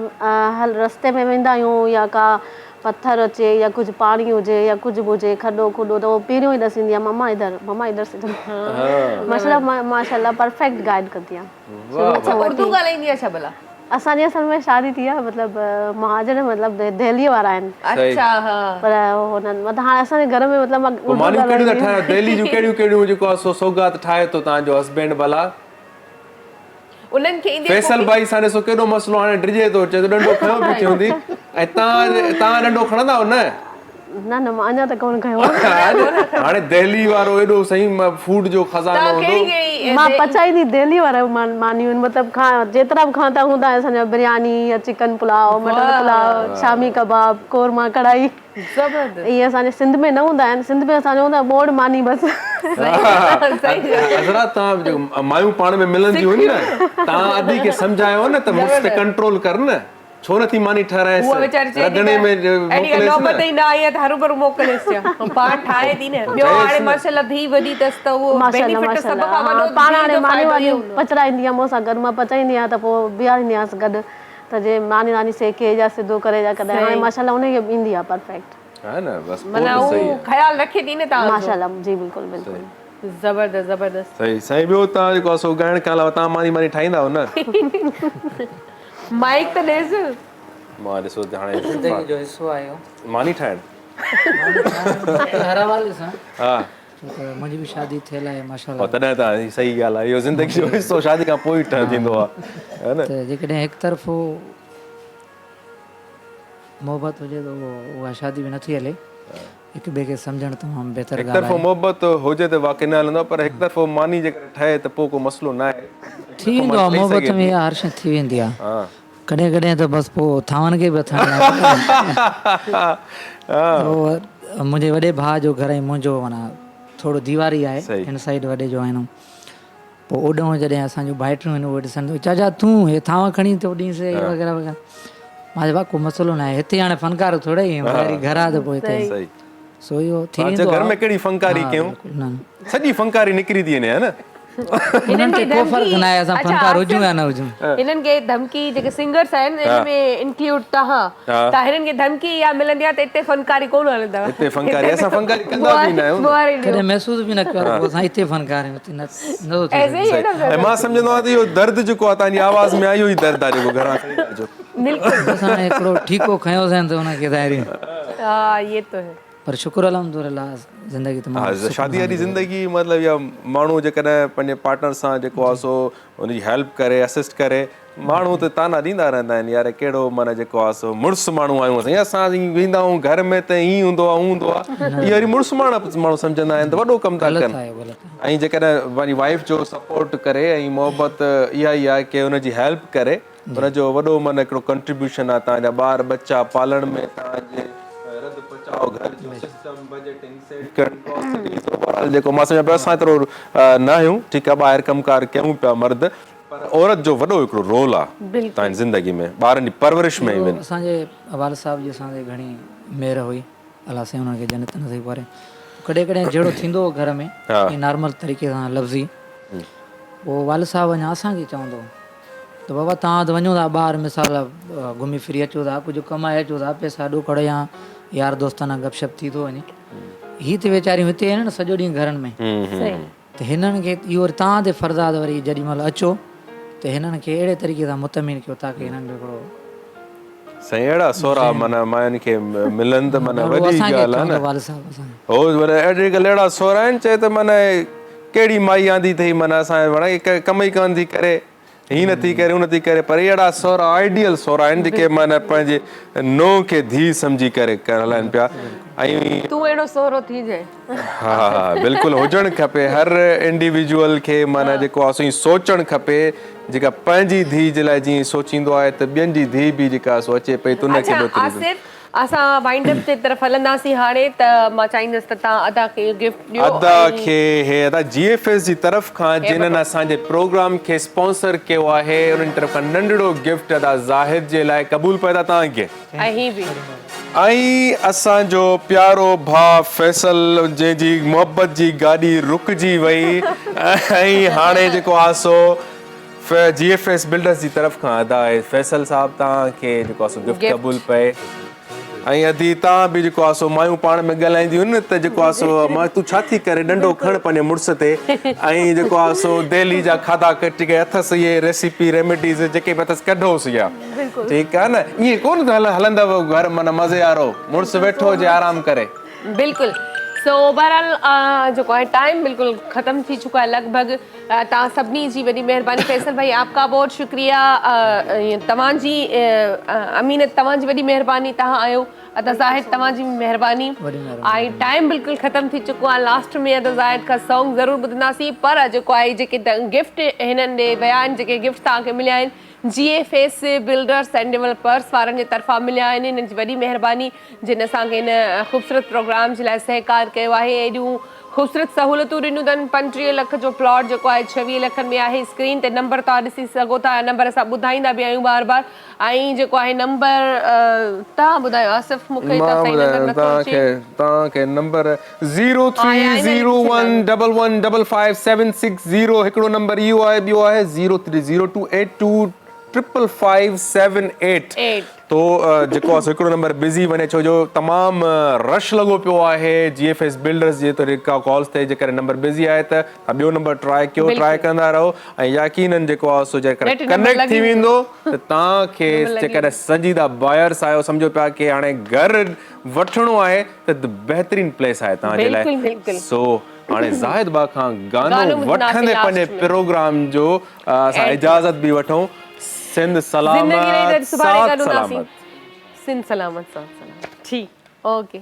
[SPEAKER 5] हल रस्ते में वेंदा आहियूं या का पत्थर अचे या कुछ पानी हुजे या कुछ भी हुजे खॾो खुॾो त वो पहिरियों ई ॾसींदी आहे मम्मा इधर से माशाल्लाह परफेक्ट गाइड कंदी आहे।
[SPEAKER 3] अच्छा उर्दू ॻाल्हाईंदी आहे छा भला?
[SPEAKER 5] असांजी असल में शादी थी आहे मतिलबु महाजन मतिलबु दिल्ली वारा आहिनि
[SPEAKER 3] अच्छा हा
[SPEAKER 5] पर हुननि मतिलबु हाणे असांजे घर में मतिलबु मां उर्दू
[SPEAKER 2] मानियूं कहिड़ियूं था
[SPEAKER 5] ॻाल्हाईंदी
[SPEAKER 2] ठाहियो दिल्ली जूं कहिड़ियूं जेको आहे सौगात ठाहे थो तव्हांजो हस्बैंड भला?
[SPEAKER 3] उन्हनि खे ईंदी
[SPEAKER 2] फैसल भाई सां ॾिसो केॾो मसलो हाणे ड्रिजे थो अचे त ॾंडो खयो बि हूंदी ऐं तव्हां ॾंडो खणंदा हो न?
[SPEAKER 5] न मां अञा त कोन खयो आहे।
[SPEAKER 2] हाणे दिल्ली वारो एॾो सही फूड जो खज़ानो हूंदो।
[SPEAKER 5] मां पचाईंदी दिल्ली वारा मानियूं आहिनि मतिलबु जेतिरा बि खाधा हूंदा असांजा बिरयानी या चिकन पुलाव मटन पुलाव शामी कबाब कोरमा कढ़ाई इहे असांजे सिंध में न हूंदा आहिनि। सिंध में असांजो हूंदा बोड़ मानी बसि।
[SPEAKER 2] हज़रत तव्हां मायूं पाण में मिलंदियूं आहिनि न तव्हां अधी खे सम्झायो न त मुझ ते कंट्रोल कर न छो नथी मानी ठहराएसि
[SPEAKER 3] उहा वीचारी चए थी
[SPEAKER 2] रगणे में
[SPEAKER 3] एॾी नौबत ई न आई त हरू मोकिलेसि पाण ठाहे थी न ॿियो हाणे माशाल्लाह धी वॾी अथसि त उहो बेनिफिट सभ खां वॾो
[SPEAKER 5] पाण हाणे मानी वानियूं पचराईंदी आहे मूंसां गॾु मां पचाईंदी आहियां त पोइ बीहारींदी आहियांसि गॾु त जे मानी नानी सेके या सिधो करे या कॾहिं हाणे माशाल्लाह उनखे ईंदी आहे परफेक्ट
[SPEAKER 2] है ना बस
[SPEAKER 3] माना उहो ख़्याल रखे थी न तव्हां
[SPEAKER 5] माशाल्लाह जी बिल्कुलु बिल्कुलु
[SPEAKER 3] जबरदस्त
[SPEAKER 2] सही सही ॿियो तव्हां जेको आहे सो ॻाइण खां अलावा तव्हां मानी ठाहींदा हो न?
[SPEAKER 3] माइक त ॾेसि
[SPEAKER 2] मां ॾिसो हाणे
[SPEAKER 6] ज़िंदगी जो हिसो आयो
[SPEAKER 2] मानी ठाहिण
[SPEAKER 6] हर हवाले सां
[SPEAKER 2] हा
[SPEAKER 6] मुंहिंजी बि शादी थियल आहे माशाल्लाह।
[SPEAKER 2] तॾहिं त सही ॻाल्हि आहे इहो ज़िंदगी जो हिसो शादी खां पोइ थींदो आहे है न?
[SPEAKER 6] त जेकॾहिं हिकु तरफ़ो मोहबत हुजे त उहा शादी बि नथी हले। हिक ॿिए खे सम्झणु तमामु बहितर
[SPEAKER 2] हिकु तरफ़ो मोहबत हुजे त वाक़ई न हलंदो पर हिकु तरफ़ो मानी जेकर ठहे त पोइ को मसइलो न आहे
[SPEAKER 6] थी वेंदो आहे मोहबत में हर शइ थी वेंदी आहे।
[SPEAKER 2] हा
[SPEAKER 6] कॾहिं कॾहिं त बसि पोइ थावनि खे बि अथण मुंहिंजे वॾे भाउ जो घर ई मुंहिंजो माना थोरो दीवारी आहे हिन साइड वॾे जो आहिनि पोइ ओॾो जॾहिं असांजूं भाइटियूं आहिनि उहे ॾिसनि चाचा तूं हे थांव खणी थो ॾींसि वग़ैरह वग़ैरह मां चयो भाउ को मसइलो न आहे हिते हाणे फनकार थोरा ई घर आहे त पोइ हिते सो इहो थी वेंदो
[SPEAKER 2] घर में कहिड़ी फनकारी कयूं सॼी फनकारी निकिरी थी वञे है न?
[SPEAKER 3] हिननि खे धमकी जेके सिंगर्स आहिनि हिन में इंक्लूड तव्हां त हिननि खे धमकी इहा मिलंदी आहे त हिते फनकारी कोन हलंदव
[SPEAKER 2] हिते फनकारी असां फनकारी कंदा बि न आहियूं
[SPEAKER 6] कॾहिं महसूस बि न कयो असां हिते फनकार आहियूं।
[SPEAKER 2] मां सम्झंदो आहियां त इहो दर्द जेको आहे तव्हांजी आवाज़ में आहे इहो ई दर्द आहे जेको घरां खणी अचो
[SPEAKER 6] असां हिकिड़ो ठीको खयोंसीं त हुनखे ज़ाहिरी
[SPEAKER 3] हा ये तो है
[SPEAKER 6] पर शुक्र अल्हम्दुलिल्लाह ज़िंदगी तमामु
[SPEAKER 2] शादी वारी ज़िंदगी मतिलबु इहा माण्हू जेकॾहिं पंहिंजे पार्टनर सां जेको आहे सो हुनजी हेल्प करे असिस्ट करे माण्हू त ताना ॾींदा रहंदा आहिनि यार कहिड़ो माना जेको आहे सो मुड़ुसु माण्हू आहियूं असां वेंदा आहियूं घर में त हीअं हूंदो आहे हूं हूंदो आहे इहो वरी मुड़ुसु माण्हू सम्झंदा आहिनि त वॾो कमु था कनि ऐं जेकॾहिं वरी वाइफ जो सपोर्ट करे ऐं मोहबत इहा ई आहे की हुनजी हेल्प करे हुनजो वॾो माना हिकिड़ो कंट्रीब्यूशन आहे तव्हांजा ॿार बच्चा पालण में तव्हांजे जेको मां सम्झां पियो असां एतिरो न आहियूं ठीकु आहे ॿाहिरि कमकार कयूं पिया मर्द पर औरत जो वॾो हिकिड़ो रोल आहे तव्हांजी ज़िंदगी में ॿारनि जी परवरिश में
[SPEAKER 6] असांजे वाल साहिब जी असांजे घणी महिर हुई अलाह साईं हुनखे जन्नत नसीब करे कॾहिं कॾहिं जहिड़ो थींदो घर में नॉर्मल तरीक़े सां लफ़्ज़ी पोइ वाल साहिब अञा असांखे चवंदो त बाबा तव्हां त वञो था ॿाहिरि मिसाल घुमी फिरी अचो था कुझु कमाए अचो था पैसा ॾो खड़ो या यार दोस्ताना गपशप थी थो वञे हीअ त वीचारियूं हिते आहिनि न सॼो ॾींहुं घरनि में त हिननि खे इहो वरी तव्हां ते फर्ज़ु आहे त वरी जेॾी महिल अचो त हिननि खे अहिड़े तरीक़े सां मुतमिन कयो ताकी हिननि जो हिकिड़ो
[SPEAKER 2] साईं अहिड़ा सोरा माना मायुनि खे मिलनि त माना वॾी ॻाल्हि आहे न हो वरी अहिड़ा सोरा आहिनि चए त माना कहिड़ी माई आंदी अथई माना असां कम ई कोन थी करे हीअ नथी करे हू नथी करे पर अहिड़ा सोरा आइडियल सोरा आहिनि जेके माना पंहिंजे नोह खे धीउ सम्झी करे हलाइनि पिया ऐं
[SPEAKER 3] तूं अहिड़ो सोरो थी जाए
[SPEAKER 2] हा बिल्कुलु हुजणु खपे हर इंडिविजुअल खे माना जेको आहे सोचणु खपे जेका पंहिंजी धीउ जे लाइ जीअं सोचींदो आहे त ॿियनि जी धीउ बि जेका सो अचे पई त उनखे
[SPEAKER 3] असां वाइंड अप जे तरफ़ हलंदासीं हाणे त मां चाहींदसि त तव्हां अदा खे गिफ्ट ॾियो
[SPEAKER 2] अदा खे हे अदा GFS जी तरफ़ खां जिन्हनि असांजे प्रोग्राम खे स्पॉन्सर कयो आहे उन्हनि तरफ़ खां नंढड़ो गिफ्ट अदा ज़ाहिद जे लाइ क़बूल पए था तव्हांखे ऐं असांजो प्यारो भाउ फैसल जंहिंजी मोहबत जी गाॾी रुकिजी वई ऐं हाणे जेको आहे सो GFS बिल्डर्स जी तरफ़ खां अदा आहे फैसल साहब तव्हांखे जेको आहे सो गिफ्ट क़बूल पए ऐं अधी तव्हां बि जेको आहे सो मायूं पाण में ॻाल्हाईंदियूं आहिनि त जेको आहे सो मां तूं छा थी करे डंडो खण पंहिंजे मुड़ुस ते ऐं जेको आहे सो दिल्ली जा खाधा कटी के अथसि इहे रेसिपी रेमेडीज़ जेके बि अथसि कढोसि इहा ठीकु आहे न ईअं कोन हलंदव घर माना मज़े वारो मुड़ुस वेठो हुजे आराम करे
[SPEAKER 3] बिल्कुल सो बहरहाल जो है टाइम बिल्कुल ख़त्म थी चुका है लगभग तव्हां सभिनी जी वॾी महिरबानी फैसल भाई आपका बहुत शुक्रिया तव्हांजी अमीनत तव्हांजी वॾी महिरबानी तव्हां आयो अदा ज़ाहिद तव्हांजी महिरबानी आई टाइम बिल्कुल ख़त्म थी चुको आहे लास्ट में अदा ज़ाहिद का सॉन्ग ज़रूर ॿुधंदासीं पर जेको आहे जेके गिफ्ट हिननि ॾे विया आहिनि जेके गिफ्ट तव्हांखे मिलिया आहिनि GFS बिल्डर्स एंड डेवलपर्स वारनि जे तरफ़ां मिलिया आहिनि हिननि जी वॾी महिरबानी जिन असांखे हिन ख़ूबसूरत प्रोग्राम जे लाइ सहकार कयो आहे एॾियूं ख़ूबसूरत सहूलियतूं ॾिनियूं अथनि 35 लख जो प्लॉट जेको आहे 26 लखनि में आहे स्क्रीन ते नंबर तव्हां ॾिसी सघो था नंबर असां ॿुधाईंदा बि आहियूं बार बार ऐं जेको आहे नंबर तव्हां ॿुधायो आसिफ मूंखे
[SPEAKER 2] तव्हांखे नंबर 0301115556 हिकिड़ो नंबर इहो आहे ॿियो आहे 0302825578 तो जेको आहे हिकिड़ो नंबर बिज़ी वञे छो जो तमामु रश लॻो पियो आहे GFS बिल्डर्स जे तरीक़ा कॉल्स ते जेकर नंबर बिज़ी आहे त ॿियो नंबर ट्राई कयो ट्राई कंदा रहो ऐं यकीनन जेको आहे सो जेकर कनेक्ट थी वेंदो त तव्हांखे जेकर संजीदा बायर्स आहियो सम्झो पिया की हाणे घर वठिणो आहे त बहितरीन प्लेस आहे तव्हांजे लाइ सो हाणे ज़ाहिद बा खां गानो वठंदे पंहिंजे प्रोग्राम जो असां इजाज़त बि वठूं सिंध सलामत साथ सलामत
[SPEAKER 3] सिंध सलामत साथ सलामत ठीक ओके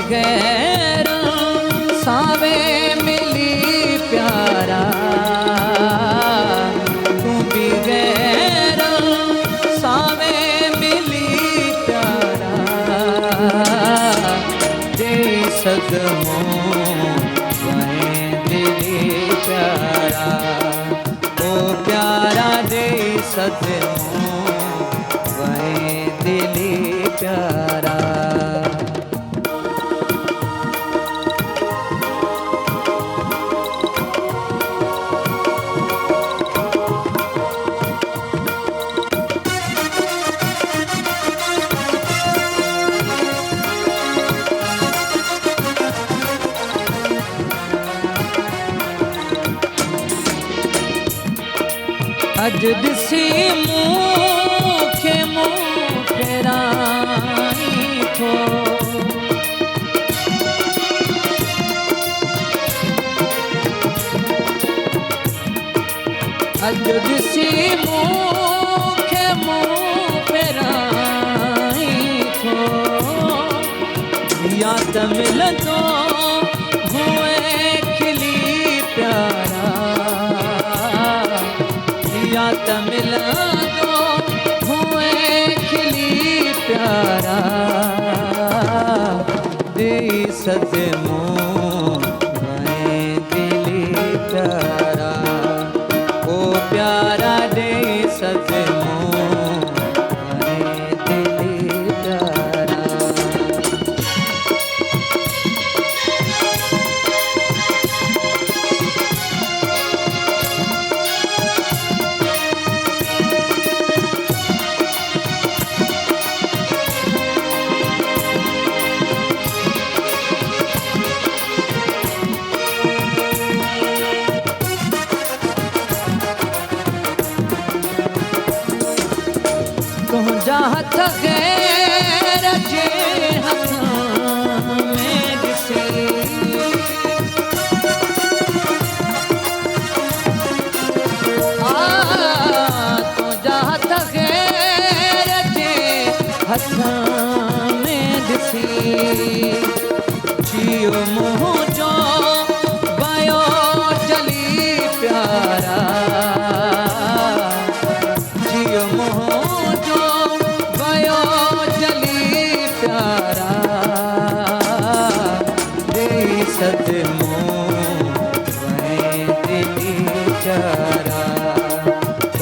[SPEAKER 7] गैर सावे मिली प्यारा तू भी गैर सावे मिली प्यारा दे सदमो दिली प्यारा ओ प्यारा दे सदमो दिली प्यारा अज दिसी मूंखे राई थो अज दिसी मूंखे राई थो या त मिलंदो हुए खिली प्यारा या त मिलंदो हुए खिली प्यारा दे सदमो दिली प्यारा ओ प्यारा दे सदमो दिली प्यारा हथ गैर जे हथ में ॾिसी तुंहिंजा हथ गैर जे हथ में ॾिसी जियो मुंहिंजो वयो जली प्यारा जियो मुंहिंजो प्यारा दे सदमो प्यारा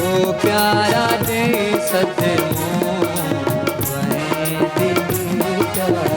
[SPEAKER 7] ओ प्यारा दे सदमो वै दिल प्यारा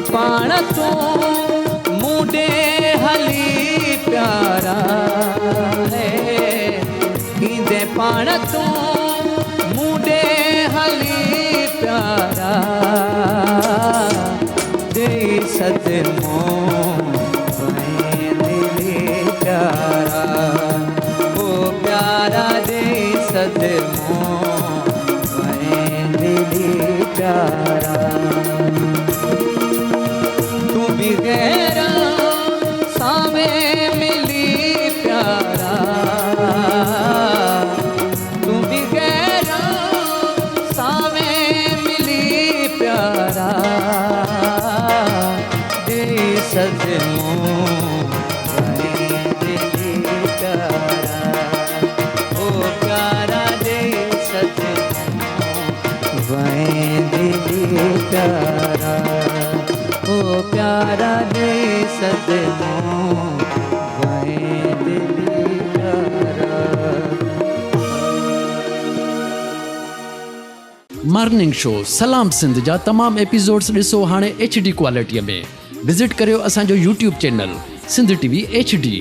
[SPEAKER 7] पाण तू मुंडे हली प्यारा है ईंदे पाण तू मुंडे हली प्यारा दे सदमो वै दिल प्यारा ओ प्यारा दे सदमो वै दिल प्यारा गहरा सावे मिली प्यारा तू भी गहरा सावे मिली प्यारा दे सदमो वै दिल प्यारा ओ प्यारा दे सदमो वै दिल प्यारा ओ प्यारा दे सदमो वै दिल प्यारा।
[SPEAKER 8] मॉर्निंग शो सलाम सिंध जा तमाम एपिसोड्स ॾिसो हाणे HD क्वालिटीअ में। विज़िट करियो असांजो YouTube channel Sindh TV HD।